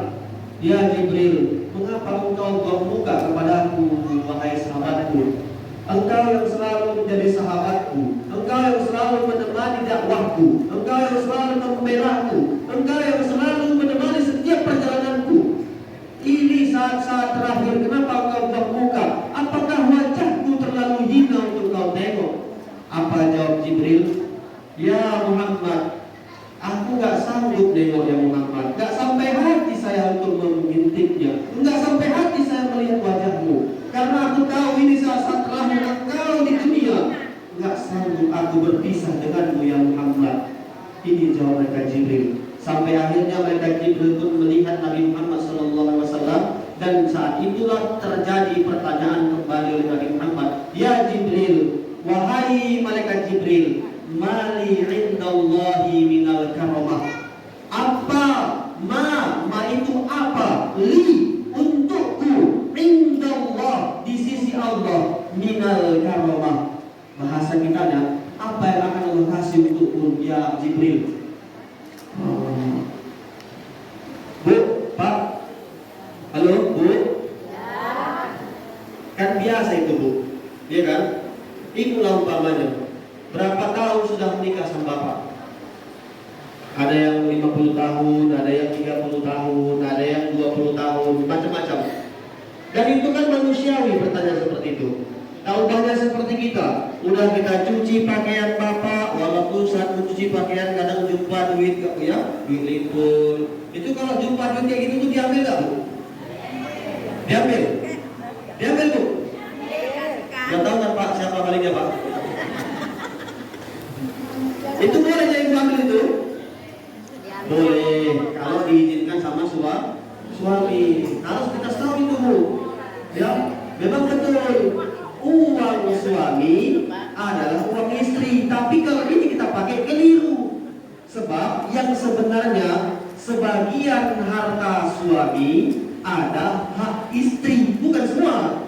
Ya Jibril, mengapa engkau buang muka kepadaku, wahai sahabatku? Engkau yang selalu menjadi sahabatku, engkau yang selalu menemani dakwahku, engkau yang selalu membelaku, engkau yang selalu menemani setiap perjalananku. Ini saat-saat terakhir, kenapa engkau buang muka? Apakah wajahku terlalu hina untuk kau tengok? Apa jawab Jibril? Ya Muhammad, aku gak sanggup nengok ya Muhammad. Gak sampai hati saya untuk mengintipnya, gak sampai hati saya melihat wajahmu. Karena aku tahu ini saat-saat terakhir engkau di dunia. Gak sanggup aku berpisah denganmu ya Muhammad. Ini jawab mereka Jibril. Sampai akhirnya mereka Jibril pun melihat Nabi Muhammad SAW. Dan saat itulah terjadi pertanyaan kembali oleh Nabi Muhammad. Ya Jibril, wahai malaikat Jibril, mali indallahi minal karamah. Apa? Ma itu apa? Li, untukku, indallah, di sisi Allah, minal karamah. Bahasa kitanya, apa yang akan Allah kasih untukku ya Jibril? Bu, Pak, halo Bu, kan biasa itu Bu, iya kan? Itulah umpamanya. Berapa tahun sudah menikah sama Bapak? Ada yang 50 tahun, ada yang 30 tahun, ada yang 20 tahun, macam-macam. Dan itu kan manusiawi bertanya seperti itu. Taubahnya seperti kita, udah kita cuci pakaian bapak, walaupun saat mencuci pakaian kadang jumpa duit gak ya, duit limpul. Itu kalau jumpa duit kayak gitu tuh diambil gak bu? Diambil? Diambil bu? Gak tahu kan pak siapa malingnya pak? Itu boleh jadi diambil itu? Boleh, kalau diizinkan sama suami. Harus kita tahu itu bu. Ya, memang betul. Uang suami adalah uang istri, tapi kalau ini kita pakai keliru. Sebab yang sebenarnya sebagian harta suami ada hak istri, bukan semua.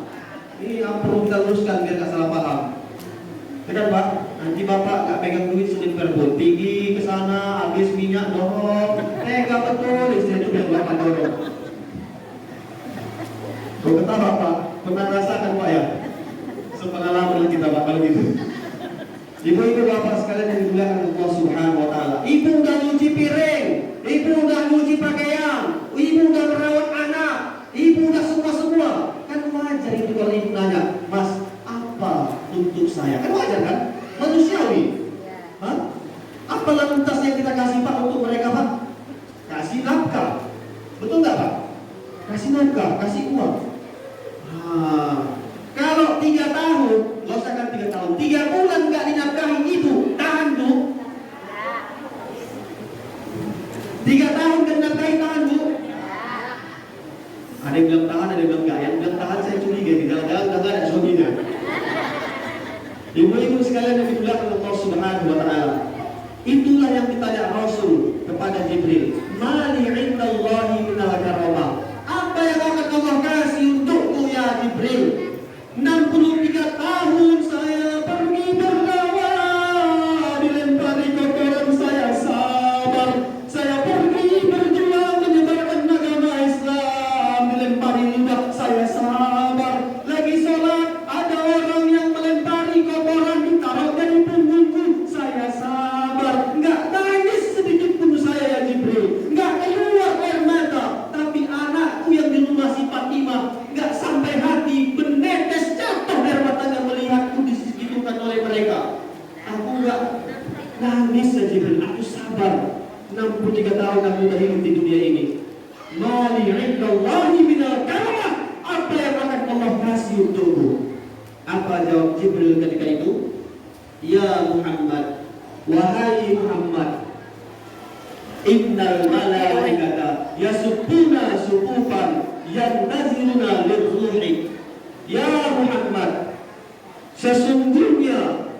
Ini yang perlu kita luruskan biar gak salah paham. Benar pak? Nanti bapak gak pegang duit Senin Perbon, pergi ke sana habis minyak dorong, gak betul istri itu yang bapak dorong. Kau ketawa pak, pernah rasakan pak ya? Pengalaman kita pak kalau gitu. Ibu-ibu bapak sekalian yang dimuliakan Allah Subhanahu wa taala. Ibu udah nyuci piring, ibu udah nyuci pakaian, ibu udah merawat anak, ibu udah semua. Kan wajar itu kalau ibu nanya, "Mas, apa untuk saya?" Kan wajar kan? Manusiawi. Hah? Apa lantas yang kita kasih pak untuk mereka pak? Kasih nafkah. Betul nggak pak? Kasih nafkah, kasih uang. Kalau 3 tahun, gak usah kan 3 tahun, 3 bulan gak dinafkahi ibu, tahan bu. 3 tahun gak dinafkahi, tahan bu. Ada yang bilang tahan, ada yang bilang gak. Yang bilang tahan saya curiga, di jalan-jalan udah gak ada suaminya. Ibu-ibu sekalian yang dimuliakan Allah Subhanahu wa taala. Itulah yang ditanya Rasul kepada Jibril. Mali indallahi minal karamah. Apa yang akan Allah kasih untukku ya Jibril? 63 tahun saya pergi berdakwah, dilempari kotoran saya sabar. Saya pergi berjuang menyebarkan agama Islam, dilempari lidah saya sabar. Lagi sholat ada orang yang melempari kotoran ditaruh dari punggungku, saya sabar. Enggak nangis sedikit pun saya ya Jibril, enggak keluar air mata. Tapi anakku yang di rumah si Fatimah enggak sampai hati menetes jatuh air matanya melihatku disegitukan oleh mereka. Aku enggak nangis ya Jibril, aku sabar. 63 tahun aku udah hidup di dunia ini. Mali indallahi minal karamah. Apa yang akan Allah kasih untukmu? Apa jawab Jibril ketika itu? Ya Muhammad, wahai Muhammad, innal malaikata yasubbuna sufufan yantaziruna lirruhi. Ya Muhammad, sesungguhnya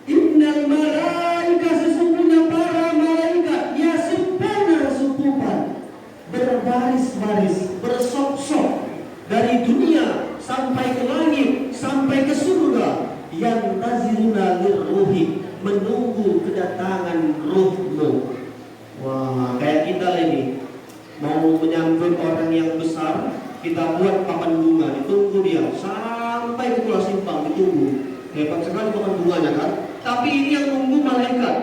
innal malaika, sesungguhnya para malaikat yasubbuna sufufan, berbaris-baris, bersop-sop dari dunia sampai ke langit, sampai ke surga. Yantaziruna lirruhi, menunggu kedatangan ruhmu. Wah, kayak kita ini mau menyambut orang yang besar, kita buat papan bunga, ditunggu dia sampai ke Pulau Simpang, ditunggu. Hebat sekali papan bunganya kan? Tapi ini yang nunggu malaikat.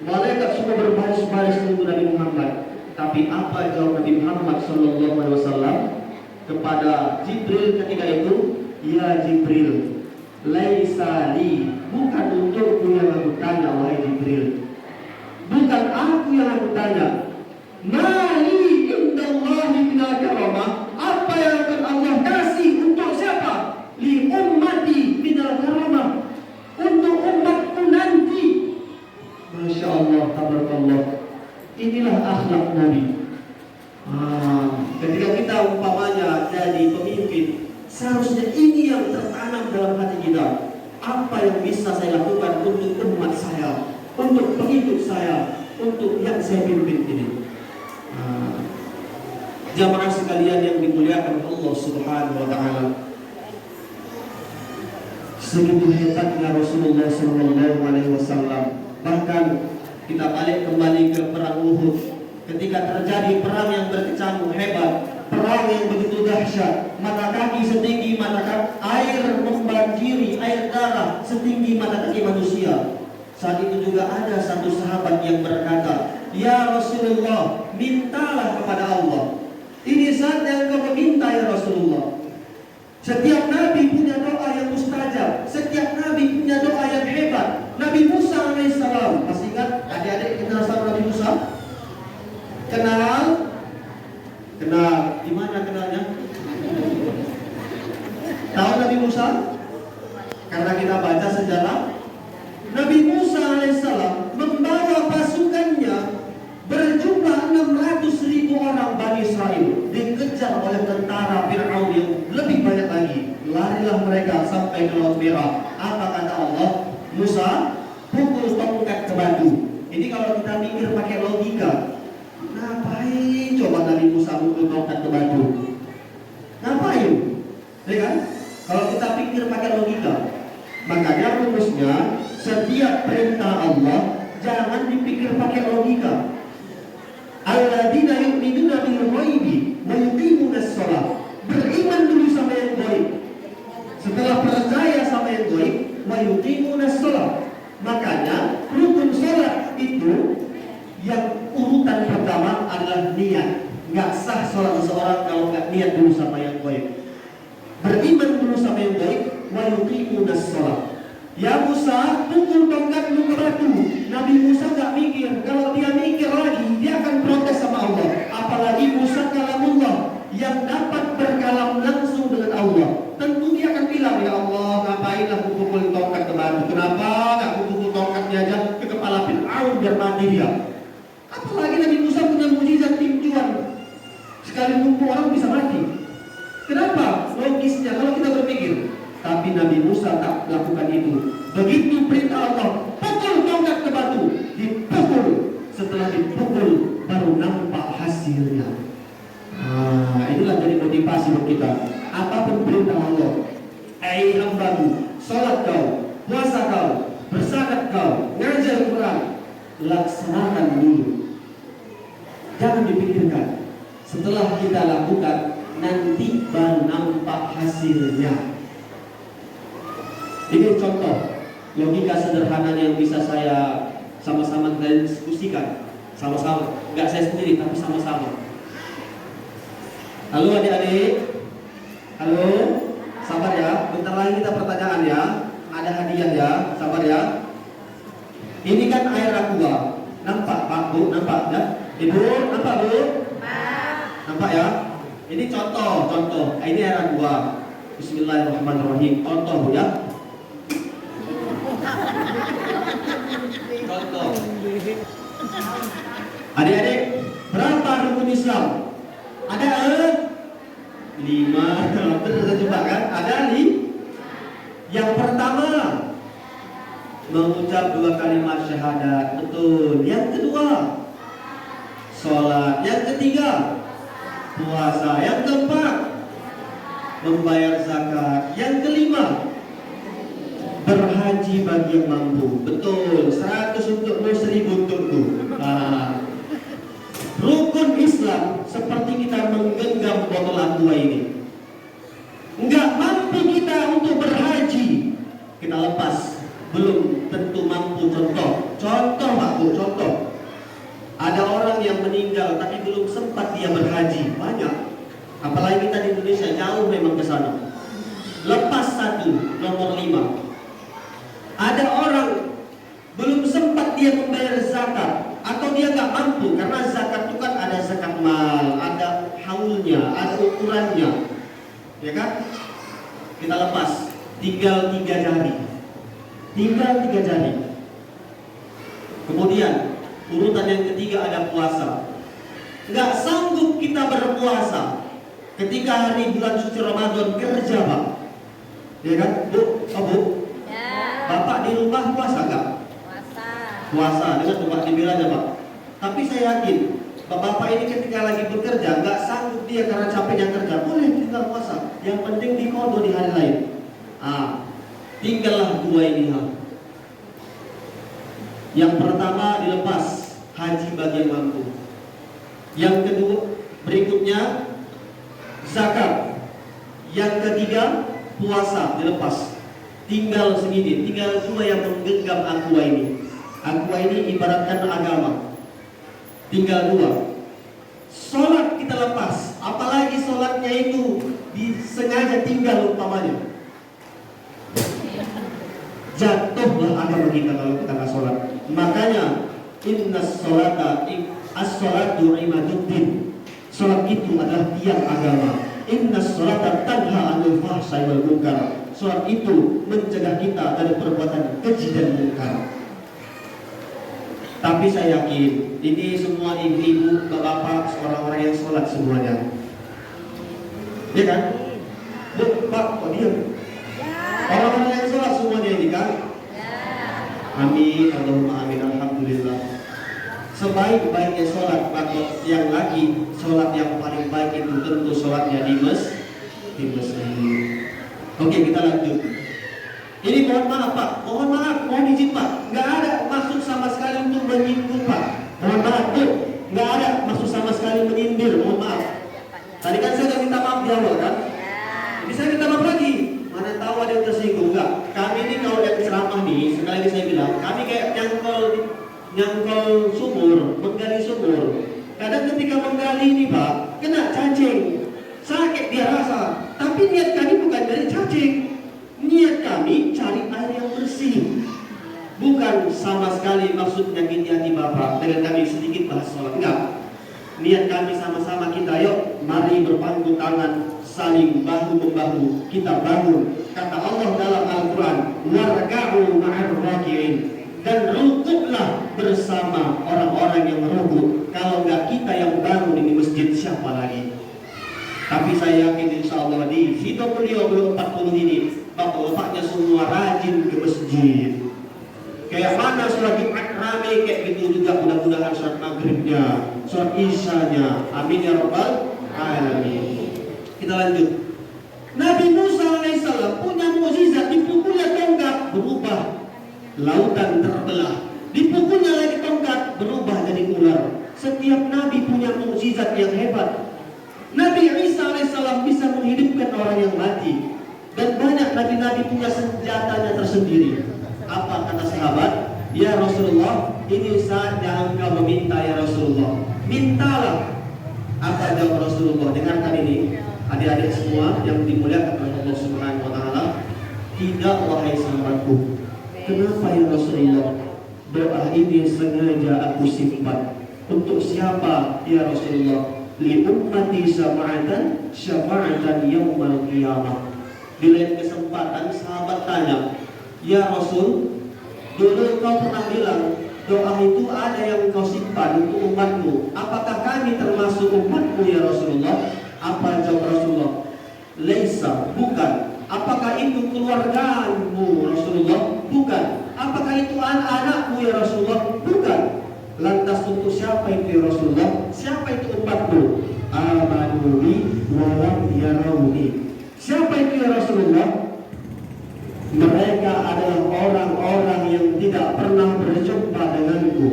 Malaikat semua berbaris-baris nunggu Nabi Muhammad. Tapi apa jawab Nabi Muhammad SAW kepada Jibril ketika itu? Ya Jibril, laisa li, bukan untukku yang aku tanya wahai Jibril. Bukan aku yang aku tanya. Mali indallahi minal karamah. Apa yang akan Allah kasih untuk siapa? Li ummati minal karamah, untuk umatku nanti. Masya Allah, tabarakallah. Inilah akhlak Nabi. Ketika kita umpamanya jadi pemimpin, seharusnya ini yang tertanam dalam hati kita. Apa yang bisa saya lakukan untuk umat saya, untuk pengikut saya, untuk yang saya pimpin ini. Jamaah sekalian yang dimuliakan Allah Subhanahu wa taala. Segitu hebatnya Rasulullah sallallahu alaihi wasallam. Bahkan kita balik kembali ke perang Uhud. Ketika terjadi perang yang berkecamuk hebat, perang yang begitu dahsyat, mata kaki setinggi mata kaki, air membanjiri, air darah setinggi mata kaki manusia. Saat itu juga ada satu sahabat yang berkata, "Ya Rasulullah, mintalah kepada Allah. Ini saat yang kau meminta ya Rasulullah." Setiap nabi punya doa yang mustajab. Setiap nabi punya doa yang hebat. Nabi Musa alaihissalam, masih ingat adik-adik kenal sama Nabi Musa? Kenal? Kenal. Di mana kenalnya? Tahu Nabi Musa? Karena kita baca sejarah. Nabi Musa alaihissalam membawa pasukannya berjumlah 600.000 orang Bani Israel, dikejar oleh tentara Fir'aun yang lebih banyak lagi. Larilah mereka sampai ke Laut Merah. Apa kata Allah? Musa, pukul tongkat ke batu. Ini kalau kita mikir pakai logika, ngapain coba Nabi Musa pukul tongkat ke batu? Ngapain? Ya kan? Kalau kita pikir pakai logika, makanya rumusnya setiap perintah Allah jangan dipikir pakai logika. Alladzina yu'minuna bil ghaibi wa yuqimunas shalah. Beriman dulu sama yang gaib. Setelah percaya sama yang gaib, wa yuqimunas shalah. Makanya rukun salat itu yang urutan pertama adalah niat. Enggak sah salat seseorang kalau enggak niat dulu sama yang gaib. Beriman dulu sama yang gaib, wa yuqimunas shalah. Ya Musa, pukul tongkat lu ke batu. Nabi Musa gak mikir. Kalau dia mikir lagi, dia akan protes sama Allah. Apalagi Musa kalamullah yang dapat berkalam langsung dengan Allah. Tentu dia akan bilang, ya Allah, ngapain aku pukul tongkat ke batu? Kenapa gak aku pukul tongkatnya aja ke kepala Fir'aun biar mati dia? Apalagi Nabi Musa punya mukjizat tinjuan. Sekali kumpul orang bisa mati. Kenapa? Logisnya kalau kita berpikir. Tapi Nabi Musa tak lakukan itu. Begitu perintah Allah, pukul tongkat ke batu, dipukul. Setelah dipukul, baru nampak hasilnya. Inilah jadi motivasi buat kita. Apapun perintah Allah, hambaku, sholat kau, puasa kau, berzakat kau, ngajar Quran, laksanakan dulu. Jangan dipikirkan. Setelah kita lakukan, nanti baru nampak hasilnya. Ini contoh logika sederhana yang bisa saya sama-sama kita diskusikan, sama-sama, nggak saya sendiri tapi sama-sama. Halo adik-adik, halo, sabar ya, bentar lagi kita pertanyaan ya, ada hadiah ya, sabar ya. Ini kan air aqua, nampak Pak Bu, nampak ya? Ibu, nampak Bu? Nampak ya? Ini contoh, ini air aqua. Bismillahirrahmanirrahim, contoh Bu ya. Contoh. Adik-adik, berapa rukun Islam? Ada 5. Terus coba kan? Ada nih. Yang pertama, mengucap 2 kalimat syahadat. Betul. Yang kedua, sholat. Yang ketiga, puasa. Yang keempat, membayar zakat. Yang kelima, berhaji bagi yang mampu. Betul, 100 untukmu, 1000 untukku. Rukun Islam seperti kita menggenggam botol aqua ini. Enggak mampu kita untuk berhaji, kita lepas. Belum tentu mampu. Contoh Pak Bu, contoh. Ada orang yang meninggal tapi belum sempat dia berhaji. Banyak. Apalagi kita di Indonesia, jauh memang ke sana. Lepas 1, nomor 5. Ada orang belum sempat dia membayar zakat, atau dia nggak mampu karena zakat itu kan ada zakat mal, ada haulnya, ada ukurannya, ya kan? Kita lepas, tinggal 3 jari. Kemudian urutan yang ketiga ada puasa. Nggak sanggup kita berpuasa ketika hari bulan suci Ramadan kerja Pak, ya kan? Bu, Bu. Bapak di rumah puasa nggak? Puasa, dengan Bapak dibilangnya Pak. Tapi saya yakin Bapak ini ketika lagi bekerja nggak sanggup dia karena capeknya kerja, boleh tinggal puasa. Yang penting dikodo di hari lain. Tinggallah 2 ini hal. Yang pertama dilepas, haji bagi yang mampu. Yang kedua, berikutnya zakat. Yang ketiga, puasa dilepas. Tinggal segini, tinggal 2 yang menggenggam aqua ini. Aqua ini ibaratkan agama. Tinggal 2. Sholat kita lepas, apalagi sholatnya itu disengaja tinggal umpamanya, jatuhlah agama kita kalau kita nggak sholat. Makanya inna sholata as-sholatu imaduddin. Sholat itu adalah tiang agama. Inna sholata tanha anil fahsai wal munkar. Sholat itu mencegah kita dari perbuatan keji dan munkar. Tapi saya yakin ini semua ibu-ibu, bapak-bapak, orang-orang yang sholat semuanya. Ya kan? Bu, Pak, kok diam? Orang-orang yang sholat semuanya ini kan? Amin, Allahumma amin, alhamdulillah. Sebaik-baiknya sholat, maka yang lagi sholat yang paling baik itu tentu sholatnya di masjid. Oke, kita lanjut. Ini mohon maaf Pak, mohon izin Pak, nggak ada maksud sama sekali untuk menyinggung Pak. Mohon maaf tuh, nggak ada maksud sama sekali menyindir, mohon maaf. Tadi kan saya udah minta maaf di awal kan? Bisa minta maaf lagi. Mana tahu ada yang tersinggung, enggak? Kami ini kalau lihat ceramah nih, sekali lagi saya bilang, kami kayak nyangkol sumur, menggali sumur. Kadang ketika menggali ini Pak, kena cacing, sakit dia rasa. Tapi niat kami bukan dari cacing, niat kami cari air yang bersih. Bukan sama sekali maksud menyakiti hati Bapak dengan kami sedikit bahas sholat, enggak. Niat kami sama-sama kita, yuk mari berpangku tangan, saling bahu-membahu, kita bangun. Kata Allah dalam Al-Quran, warka'u ma'ar raki'in, dan rukuklah bersama orang-orang yang merukuk. Kalau enggak kita yang bangun ini masjid, siapa lagi? Tapi saya yakin insya Allah di video beliau belum 40 ini, bapak-bapaknya semua rajin ke masjid. Kayak mana sholat Jumat rame, kayak gitu juga mudah-mudahan sholat maghribnya, sholat isyanya. Amin ya rabbal alamin. Kita lanjut. Nabi Musa alaihissalam punya mukjizat, dipukulnya tongkat berubah lautan terbelah, dipukulnya lagi tongkat berubah jadi ular. Setiap nabi punya mukjizat yang hebat. Nabi Isa alaihissalam bisa menghidupkan orang yang mati, dan banyak nabi-nabi punya senjatanya tersendiri. Apa kata sahabat? Ya Rasulullah, ini saatnya engkau meminta ya Rasulullah. Mintalah. Apa jawab Rasulullah? Dengarkan ini, adik-adik semua yang dimuliakan oleh Allah Subhanahu wa taala. Tidak, wahai sahabatku. Kenapa ya Rasulullah? Doa ini sengaja aku simpan. Untuk siapa ya Rasulullah? Li ummati syafa'atan yaumal qiyamah. Di lain kesempatan sahabat tanya, ya Rasul, dulu kau pernah bilang doa itu ada yang kau simpan untuk umatmu. Apakah kami termasuk umatmu ya Rasulullah? Apa jawab Rasulullah? Laisa, bukan. Apakah itu keluargamu Rasulullah? Bukan. Apakah itu anak-anakmu ya Rasulullah? Bukan. Lantas untuk siapa itu ya Rasulullah? Siapa itu umatmu? Amanu bi wa lam yarawni. Siapa itu ya Rasulullah? Mereka adalah orang-orang yang tidak pernah berjumpa denganku,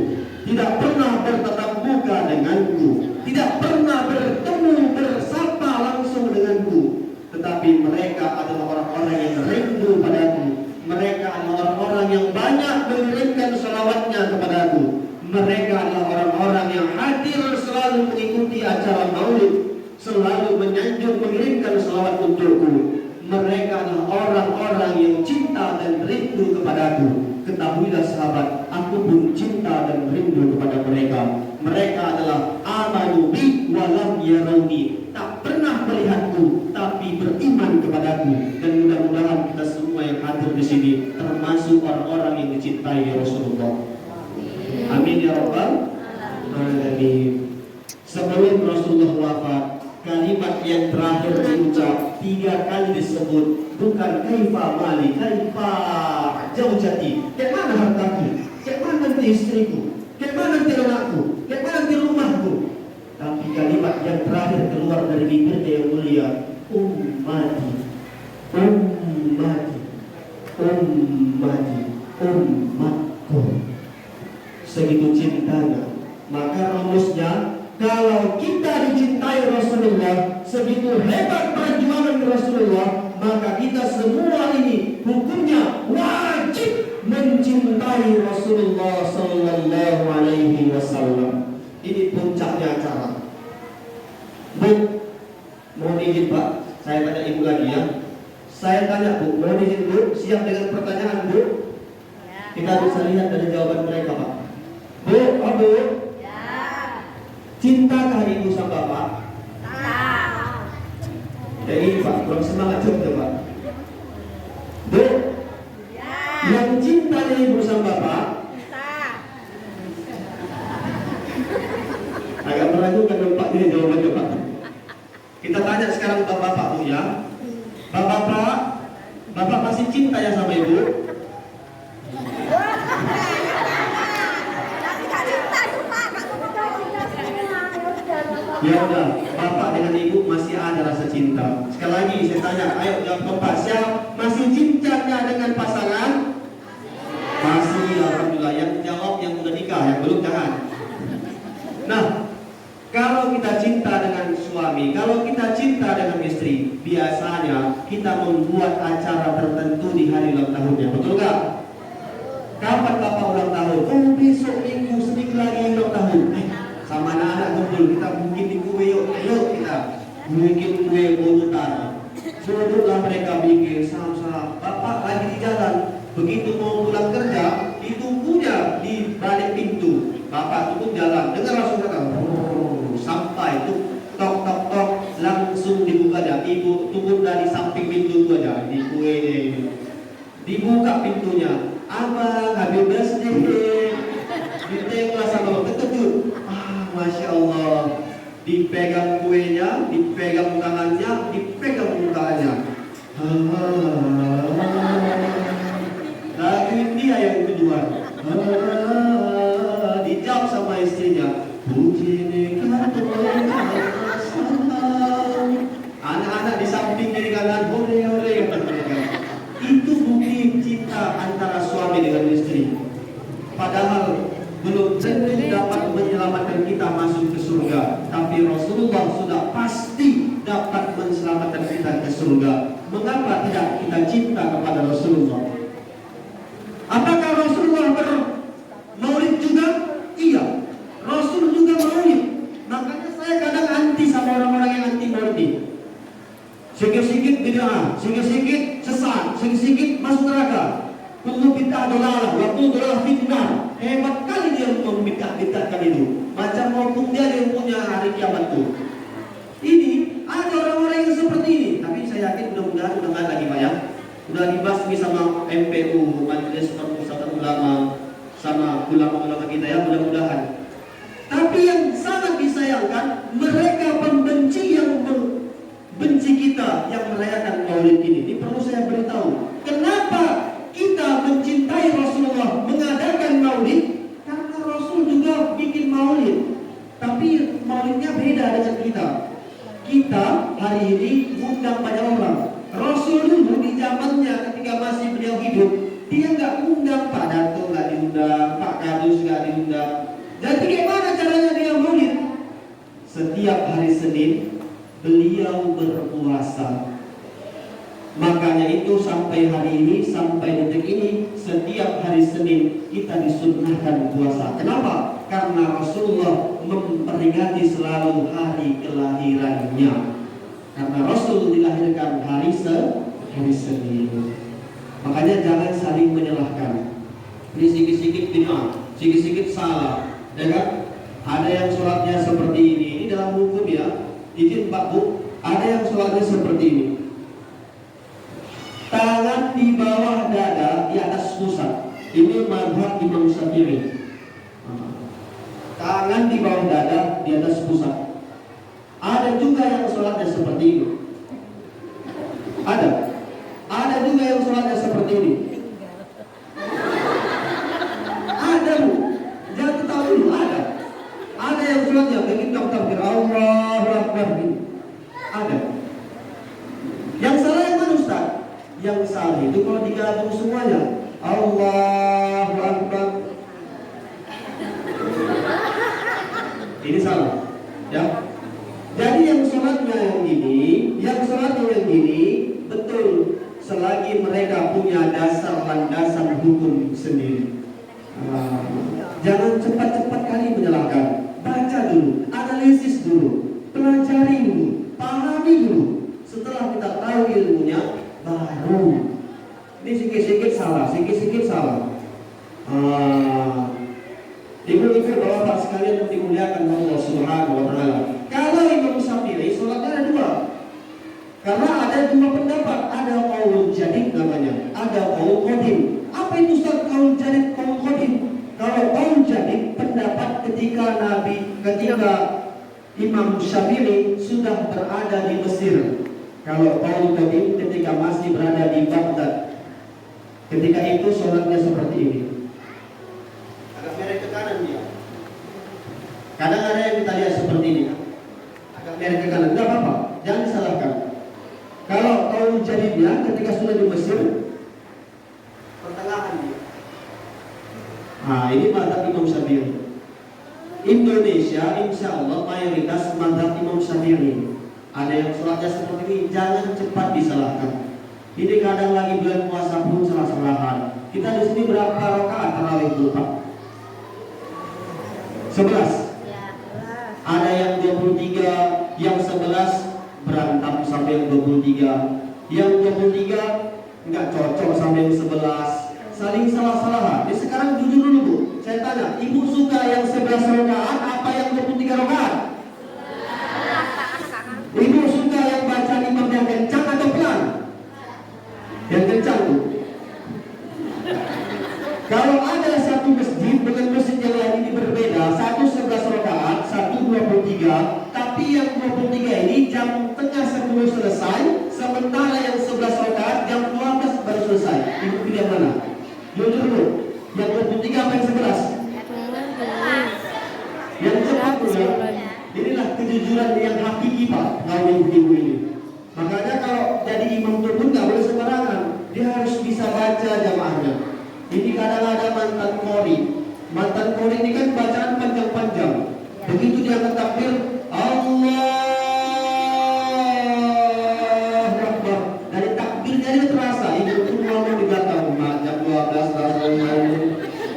tidak pernah bertatap muka denganku, tidak pernah bertemu bersapa langsung denganku. Tetapi mereka adalah orang-orang yang rindu padaku. Mereka adalah orang-orang yang banyak mengirimkan salawatnya kepadaku. Mereka adalah orang-orang yang hadir selalu mengikuti acara maulid, selalu menyanjung mengirimkan salawat untukku. Mereka adalah orang-orang yang cinta dan rindu kepadaku. Ketahuilah sahabat, aku pun cinta dan rindu kepada mereka. Mereka adalah amanu bi wa lam yarawni, tak pernah melihatku tapi beriman kepadaku. Dan mudah-mudahan kita semua yang hadir di sini termasuk orang-orang yang dicintai Rasulullah. Amin ya rabbal alamin. Sebelum Rasulullah wafat, kalimat yang terakhir diucap 3 kali disebut, bukan kaifa mali, kaifa zaujati. Kayak mana hartaku? Kayak mana nanti istriku? Kayak mana nanti anakku? Kayak mana nanti rumahku? Tapi kalimat yang terakhir keluar dari bibirnya yang mulia, ummati, ummati, ummati, ummatku. Segitu cintanya. Maka rumusnya, kalau kita dicintai Rasulullah, segitu hebat perjuangan Rasulullah, maka kita semua ini hukumnya wajib mencintai Rasulullah sallallahu alaihi wasallam. Ini puncaknya acara. Bu, mohon izin Pak, Saya tanya ibu lagi ya. Saya tanya bu, mohon izin bu, siap dengan pertanyaan bu? Kita bisa lihat dari jawaban mereka pak. Bu, oh bu? Cintakah ibu sama bapak? Jadi pak, kurang semangat coba pak. Bu, yang cintanya ibu sama bapak? Agak meragukan dong pak ini jawabannya pak. Kita tanya sekarang bapak-bapak bu ya. Bapak masih cinta ya sama ibu? Ya udah, bapak dengan ibu masih ada rasa cinta. Sekali lagi saya tanya, ayo jawab bapak, siapa masih cintanya dengan pasangan? Masih, alhamdulillah. Yang jawab yang udah nikah, yang belum jangan. Nah, kalau kita cinta dengan suami, kalau kita cinta dengan istri, biasanya kita membuat acara tertentu di hari ulang tahunnya, betul nggak? Kapan bapak ulang tahun? Oh besok minggu, seminggu lagi ulang tahun. Sama anak-anak kumpul, kita bikin kue yuk kita bikin kue bunutan. Duduklah mereka bikin sama-sama. Bapak lagi di jalan, begitu mau pulang kerja, ditunggunya di balik pintu. Bapak tutup jalan, dengar langsung kata, sampai tuh tok tok tok langsung dibukanya. Ibu tunggu dari samping pintu itu aja di kue dibuka pintunya. Abang habis birthday, ditengok sama terkejut. Masya Allah, dipegang kuenya, dipegang tangannya, dipegang mukanya. Lagu dia yang kedua. Dijawab sama istrinya. Anak-anak di samping kiri kanan, hore hore kata mereka. Itu bukti cinta antara suami dengan istri. Padahal belum tentu dapat menyelamatkan kita masuk ke surga, tapi Rasulullah sudah pasti dapat menyelamatkan kita ke surga. Mengapa tidak kita cinta kepada Rasulullah? Apakah Rasulullah bermaulid juga? Iya, Rasul juga maulid. Makanya saya kadang anti sama orang-orang yang anti maulid. Sikit-sikit bid'ah, sikit-sikit sesat, sikit-sikit masuk neraka. Kullu bid'ah dolalah, wa kullu dolalah fitnah. Hebat kali dia membid'ah-bid'ahkan itu. Macam hukum dia punya hari kiamat tuh. Ini ada orang-orang yang seperti ini. Tapi saya yakin mudah-mudahan udah nggak lagi pak ya. Udah dibasmi sama MPU, Majelis Permusyawaratan Ulama, sama ulama-ulama kita ya, mudah-mudahan. Tapi yang sangat disayangkan, mereka pembenci yang benci kita yang merayakan maulid ini. Ini perlu saya beritahu. Kenapa kita mencintai Rasulullah mengadakan maulid? Karena Rasul juga bikin maulid. Tapi maulidnya beda dengan kita. Kita hari ini undang banyak orang. Rasul dulu di zamannya ketika masih beliau hidup, dia nggak undang Pak Dato, nggak diundang, Pak Kadus nggak diundang. Jadi bagaimana caranya dia maulid? Setiap hari Senin beliau berpuasa. Makanya itu sampai hari ini, sampai detik ini, setiap hari Senin kita disunnahkan puasa. Kenapa? Karena Rasulullah memperingati selalu hari kelahirannya. Karena Rasul dilahirkan hari Senin. Makanya jangan saling menyalahkan. Ini sikit-sikit bid'ah, sikit-sikit salah, ya kan? Ada yang sholatnya seperti ini. Ini dalam hukum ya. Izin Pak Bu, ada yang sholatnya seperti ini. Tangan di bawah dada, di atas pusat. Ini mazhab Imam Syafi'i. Tangan di bawah dada, di atas pusat. Ada juga yang sholatnya seperti ini. Ada juga yang sholatnya seperti ini. Ada Bu, jangan tahu dulu ada. Ada yang sholatnya begitu takbir Allahu Akbar. Ada. Yang salah yang mana Ustaz? Yang salah itu kalau digabung semuanya Allahu Akbar. Ini salah, ya. Jadi yang sholatnya yang ini, betul selagi mereka punya dasar landasan hukum sendiri. Jangan cepat-cepat kali menyalahkan. Baca dulu, analisis dulu, pelajari dulu, pahami dulu. Setelah kita kalau ilmunya baru. Ini sikit-sikit salah. Ibu-ibu bapak sekalian yang dimuliakan Allah Subhanahu wa taala. Kalau Imam Syafi'i sholatnya ada dua. Karena ada dua pendapat, ada qaul jadid namanya, ada qaul qadim. Apa itu Ustaz qaul jadid, qaul qadim? Kalau qaul jadid pendapat ketika Imam Syafi'i sudah berada di Mesir. Kalau qaul qadim ketika masih berada di Baghdad. Ketika itu sholatnya seperti ini. Agak merah ke kanan dia. Kadang ada yang kita lihat seperti ini. Agak merah ke kanan, tidak apa-apa, jangan disalahkan. Kalau qaul jadidnya ketika sudah di Mesir, pertengahan dia. Nah, ini mazhab Imam Syafi'i. Indonesia, insya Allah mayoritas mazhab Imam Syafi'i. Ada yang sholatnya seperti ini, jangan cepat disalahkan. Ini kadang lagi bulan puasa pun salah-salahan. Kita di sini berapa rakaat tarawih itu, Pak? 11. Ada yang 23, yang 11 berantem sampai yang 23. Yang 23 nggak cocok sampai yang 11. Saling salah-salahan. Jadi sekarang jujur dulu, Bu. Saya tanya, Ibu suka yang 11 rakaat apa yang 23 rakaat? Ibu suka yang baca imam yang kencang atau pelan? Yang kencang, Bu. Kalau ada satu masjid dengan masjid yang lain ini berbeda, satu 11 rakaat, satu 23, tapi yang 23 ini jam tengah 10 selesai, sementara yang 11 rakaat jam 12 baru selesai. Ibu pilih yang mana? Jujur dulu, yang 23 apa yang 11? Yang cepat, Bu. Inilah kejujuran yang hakiki, Pak, kaum ibu-ibu ini. Makanya kalau jadi imam itu pun nggak boleh sembarangan, dia harus bisa baca jamaahnya. Ini kadang ada mantan kori ini kan bacaan panjang-panjang. Begitu dia takbir, Allah Akbar. Dari takbirnya dia terasa, itu ngomong di belakang, jam 12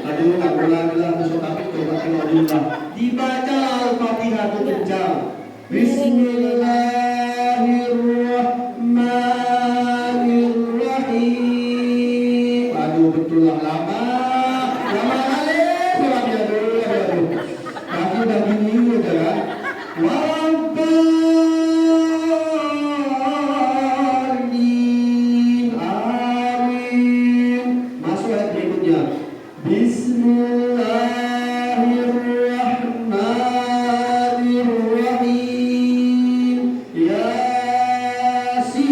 aduh, nggak boleh bilang besok takbir, coba tengok dulu lah. Dibaca Al-Fatihah itu kencang. Bismillahirrahmanirrahim. Aduh, betul lah lama kali. Kaki udah gini udah kan. Wabarakatuh. Amin. Masuk ayat berikutnya. Bismillahirrahmanirrahim. Yasin.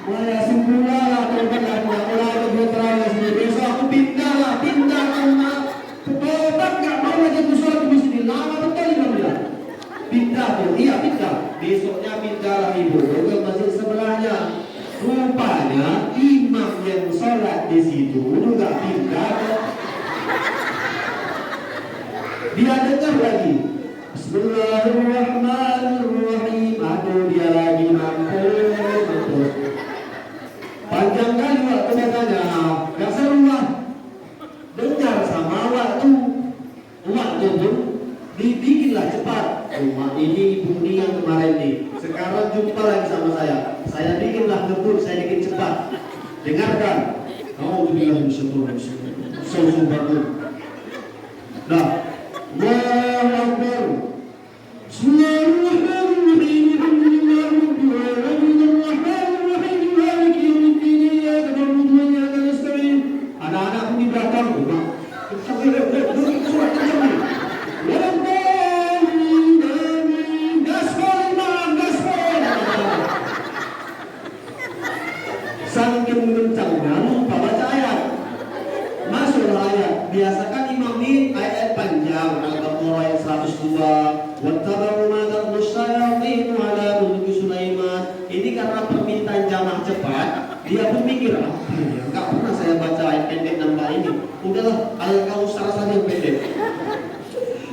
Wah, Yasin pula lah teman-teman. Mulai ke terawih sini. Besok aku pindah ke rumah. Tobat gak mau lagi aku sholat di sini. Lama betul Imam dia. Pindah tuh, iya pindah. Besoknya pindah lah ibu ke masjid sebelahnya. Rupanya imam yang sholat di situ juga pindah. Dia dengar lagi. Bismillahirrahmanirrahim. Aduh, dia lagi mampus. Panjang kali waktu bacanya. Gak seru lah. Dengar sama waktu pun dibikinlah cepat. Rumah ini ibu ini yang kemarin nih. Sekarang jumpa lagi sama saya. Saya bikinlah ngebut, saya bikin cepat. Dengarkan. Alhamdulillah bismillahirrahmanirrahim. Nah, Allahu Akbar. Anak-anak di belakang, saking kencangnya lupa baca ayat. Masuklah ayat. Biasakan imam ini ayat panjang. Al-Baqarah ayat 102. Wattaba'u ma tatlu syayatin ala mulki Sulaiman. Ini karena permintaan jamaah cepat, dia pun mikir, apa ya? Enggak pernah saya baca ayat pendek nambah ini. Udahlah, Al-Kautsar saja yang pendek.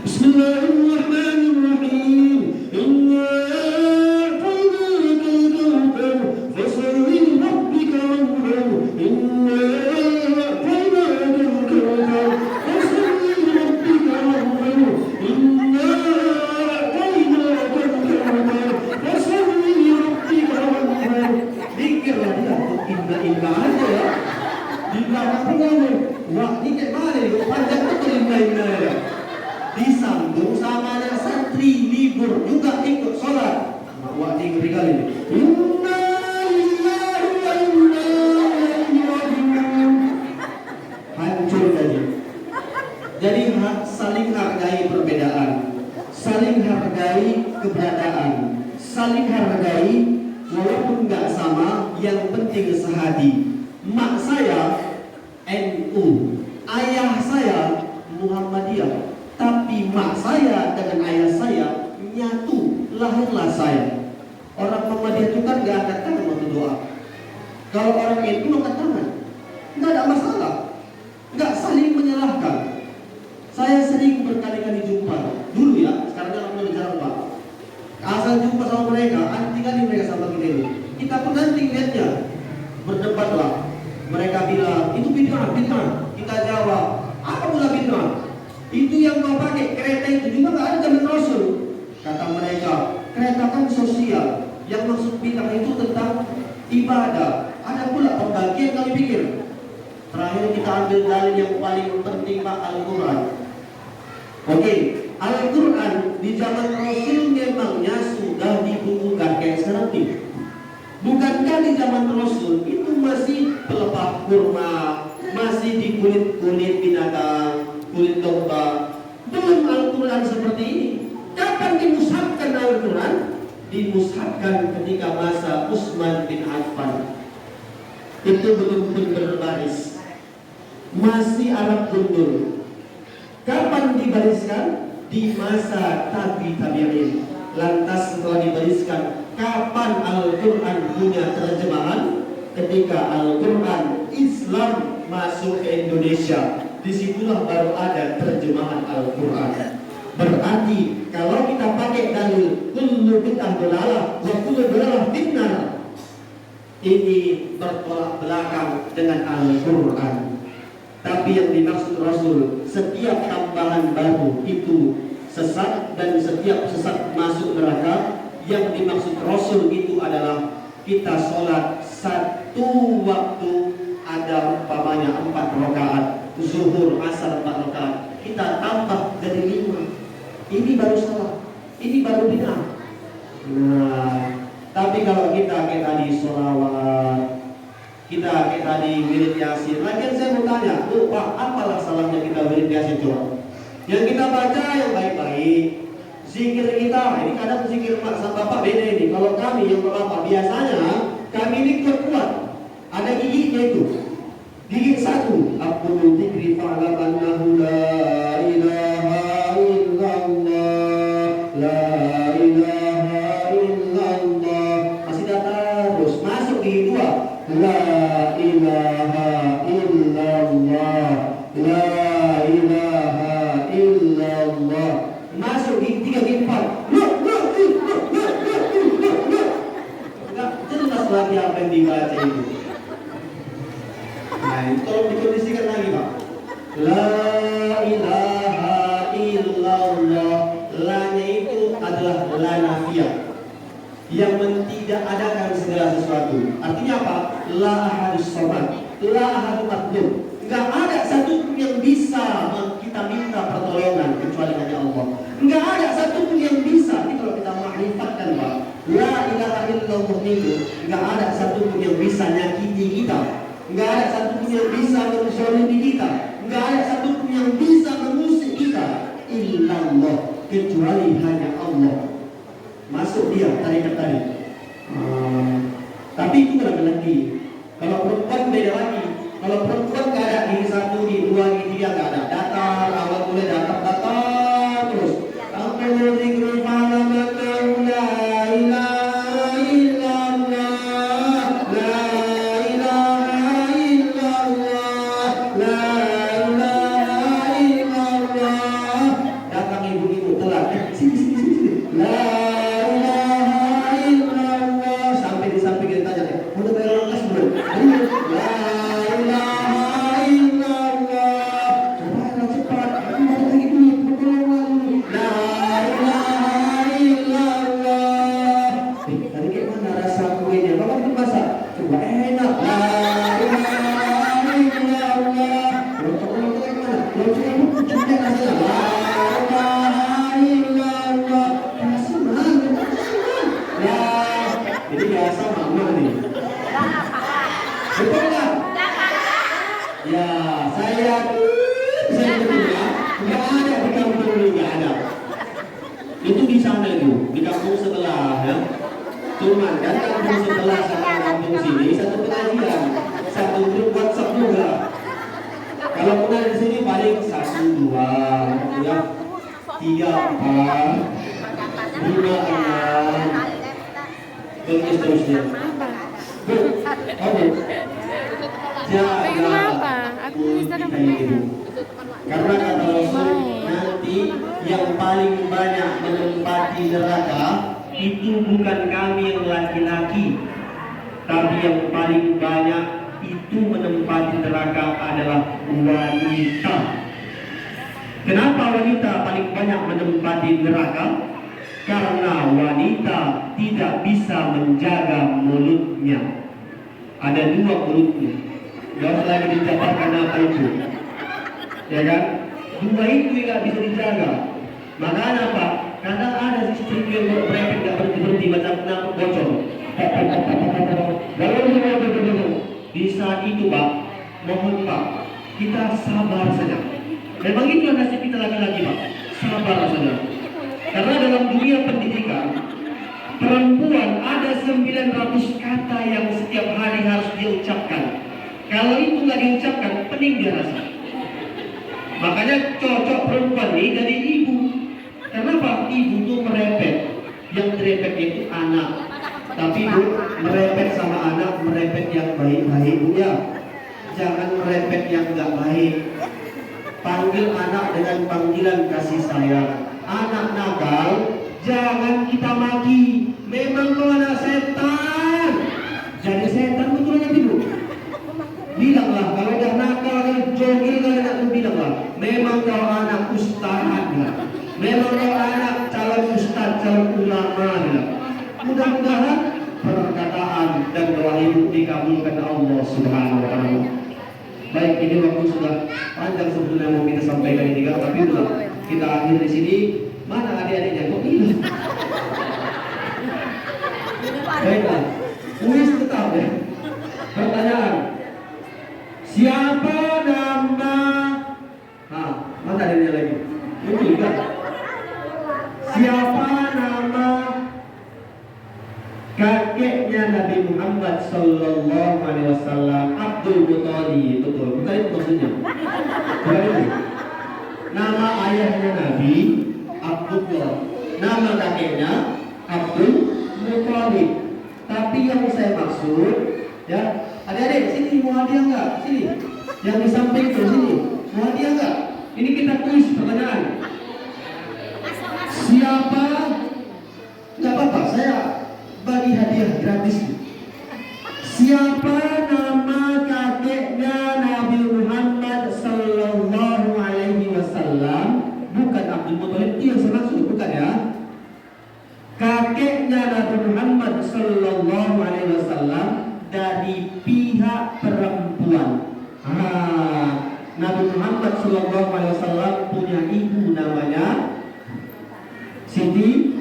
Bismillahirrahmanirrahim. Inna ngeri kali ini. Inna lillahi wa inna ilaihi raji'un. Hancur saja. Jadi saling hargai perbedaan, saling hargai keberadaan, saling hargai walaupun nggak sama, yang penting sehati. Mak saya NU, ayah saya Muhammadiyah, tapi mak saya dengan ayah saya nyatu, lahirlah saya. Orang Muhammadiyah itu kan nggak angkat tangan waktu doa. Kalau orang NU angkat tangan, nggak ada masalah, nggak saling menyalahkan. Saya sering berkali-kali jumpa dulu ya, sekarang kan udah jarang Pak. Asal jumpa sama mereka, anti kali mereka sama kita ini. Kita pun nanti lihatnya, berdebatlah. Mereka bilang itu bid'ah. Kita jawab, apa pula bid'ah? Itu yang kau pakai kereta itu juga nggak ada zaman Rasul. Kata mereka, kereta kan sosial. Yang maksud bid'ah itu tentang ibadah. Ada pula pembagian kami pikir. Terakhir kita ambil dalil yang paling penting Pak, Al-Quran. Oke, Al-Quran di zaman Rasul memangnya sudah dibukukan kayak sekarang ini. Bukankah di zaman Rasul itu masih pelepah kurma, masih di kulit binatang, kulit domba. Belum Al-Quran seperti ini. Kapan dimushafkan Al-Quran? Dimushafkan ketika masa Utsman bin Affan. Itu betul-betul berbaris. Masih Arab gundul. Kapan dibariskan? Di masa tabi'in. Lantas setelah dibariskan, kapan Al-Quran punya terjemahan? Ketika Al-Quran Islam masuk ke Indonesia, disitulah baru ada terjemahan Al-Quran. Berarti kalau kita pakai dalil kullu bid'ah dhalalah wa kullu dhalalah finnar, ini bertolak belakang dengan Al-Quran. Tapi yang dimaksud Rasul, setiap tambahan baru itu sesat, dan setiap sesat masuk neraka. Yang dimaksud Rasul itu adalah kita sholat satu waktu, ada umpamanya 4 rakaat, zuhur, asar 4 rakaat, kita tambah jadi 5. Ini baru salah, ini baru bid'ah. Nah, tapi kalau kita kayak tadi sholawat, kita kayak tadi wirid yasin. Lagian saya mau tanya, Pak, apalah salahnya kita wirid yasin coba? Yang kita baca yang baik-baik, zikir kita, ini kadang zikir mak sama bapak beda ini. Kalau kami yang bapak biasanya kami ini kuat, ada giginya itu. Gigi 1, aqulu dzikri fa'lam annahu la ilaha illallah, la ilaha illallah. Masih datar terus, masuk gigi 2, la ilaha illallah, la ilaha illallah. Masuk gigi 3, gigi 4. Enggak jelas lagi apa yang dibaca itu. Nah, tolong dikondisikan lagi Pak. La ilaha illallah. La-nya itu adalah la nafiyah, yang mentidakadakan segala sesuatu. Artinya apa? La ahadus samad, la ahadul maqdum. Enggak ada satu pun yang bisa kita minta pertolongan kecuali hanya Allah. Enggak ada satu pun yang bisa. Ini kalau kita makrifatkan Pak, la ilaha illallah itu enggak ada satu pun yang bisa nyakiti kita. Enggak ada satu pun yang bisa menzalimi kita. Enggak ada satu pun yang bisa mengusik kita. Illallah, kecuali hanya Allah. Masuk dia tarikat tadi. Tapi itu laki-laki. Kalau perempuan beda lagi. Kalau perempuan nggak ada gigi 1, gigi 2, gigi 3 nggak ada. Datar, awal mulai datar terus. Sampai zikri malam la ilaha illallah, la ilaha illallah, la ilaha illallah. Datang ibu-ibu telat. Sini. La ilaha illallah. Sampai di samping kita tanya, udah bayar ongkos belum? La ilaha illallah. Coba cepat. Lagi dulu. La ilaha illallah. Tadi kayak mana rasa kuenya? Bapak pun masak. Coba enak. La ilaha illallah. Kalau kayak mana? Kalau kayak mana? Coba rasanya. La ilaha illallah. La Ini ya sama mama nih. Betul nggak? Ya, saya kedua nggak ada di kampung ini, nggak ada. Itu di sana itu, di kampung sebelah ya. Cuman kan kampung sebelah sama kampung sini satu pengajian, satu grup WhatsApp juga. Kalau pernah di sini paling 1, 2, ya, 3, 4, 5, 6, dan seterusnya. Bu, kamu jaga kita itu. Karena kata Rasul, nanti yang paling banyak menempati neraka itu bukan kami yang laki-laki, tapi yang paling banyak itu menempati neraka adalah wanita. Kenapa wanita paling banyak menempati neraka? Karena wanita tidak bisa menjaga mulutnya. Ada 2 mulutnya. Gak usah lagi dijabarkan apa itu. Ya kan? 2 itu yang gak bisa dijaga. Makanya apa? Karena ada istri yang berepet gak berhenti macam penakut bocor. Di saat itu Pak, mohon Pak, kita sabar saja. Memang itu nasib kita laki-laki Pak, sabar saja. Karena dalam dunia pendidikan, perempuan ada 900 kata yang setiap hari harus dia ucapkan. Kalau itu nggak diucapkan, pening dia rasa. Makanya cocok perempuan ini jadi ibu. Kenapa? Ibu tuh merepet. Yang merepet itu anak. Tapi Bu, merepet sama anak, merepet yang baik-baik Bu ya. Jangan merepet yang nggak baik. Panggil anak dengan panggilan kasih sayang. Anak nakal, jangan kita maki. Memang kau anak setan. Jadi setan betul aja Bu. Bilanglah kalau udah nakal, jogil kan anak tu bilanglah. Memang kau anak ustaz lah. Memang kau anak calon ustaz, calon ulama lah. Mudah-mudahan perkataan dan doa ibu dikabulkan Allah Subhanahu wa taala. Baik, ini waktu sudah panjang sebetulnya mau kita sampaikan ini kan, tapi udah kita akhir di sini. Mana adik-adiknya? Kok hilang? Baiklah, kuis tetap ya. Pertanyaan. Siapa nama? Mana adiknya lagi? Muncul kan? Siapa nama kakeknya Nabi Muhammad Sallallahu Alaihi Wasallam? Abdul Muthalib, betul. Bukan itu maksudnya. Bukan itu. Nama ayahnya Nabi Abdullah, nama kakeknya Abdul Muthalib. Tapi yang saya maksud, ya, adik-adik sini mau hadiah nggak? Sini, yang di samping tuh sini, mau hadiah nggak? Ini kita kuis pertanyaan. Siapa? Nggak apa-apa, saya bagi hadiah gratis. Siapa nama kakeknya Nabi Muhammad Sallallahu Alaihi Wasallam? Bukan Abdul Muthalib, itu yang saya maksud, bukan ya? Kakeknya Nabi Muhammad Sallallahu Alaihi Wasallam dari pihak perempuan. Nabi Muhammad Sallallahu Alaihi Wasallam punya ibu namanya Siti.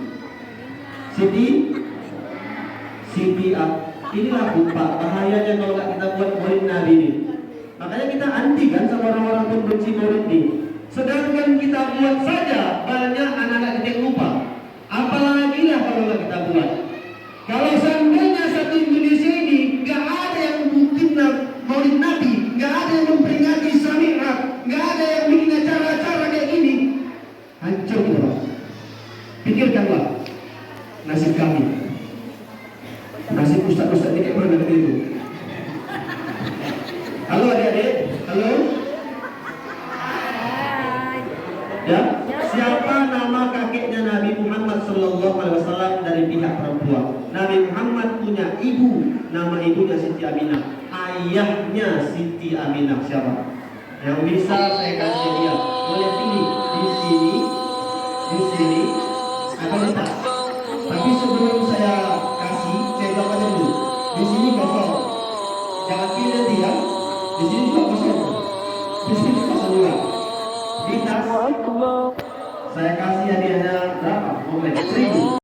Inilah Pak, bahayanya kalau nggak kita buat maulid Nabi ini. Makanya kita anti kan sama orang-orang pembenci maulid ini. Sedangkan kita buat saja banyak anak-anak kita yang lupa. Apalagi lah kalau nggak kita buat. Kalau seandainya satu Indonesia ini nggak ada yang bikin maulid Nabi, nggak ada yang memperingati Syariat, nggak ada yang bikin acara-acara kayak gini, hancur kita. Pikirkanlah nasib kami. Nasib ustaz-ustaz ini kayak mana itu? Halo adik-adik, halo. Ya, siapa nama kakeknya Nabi Muhammad Sallallahu Alaihi Wasallam dari pihak perempuan? Nabi Muhammad punya ibu, nama ibunya Siti Aminah. Ayahnya Siti Aminah siapa? Yang bisa saya kasih dia. Boleh pilih di sini, atau tidak? Tapi sebelum saya kasih, saya jawab aja dulu. Di sini kosong. Jangan pilih dia. Di sini juga kosong. Di sini kosong juga. Di tas. Saya kasih hadiahnya berapa? Boleh 1.000.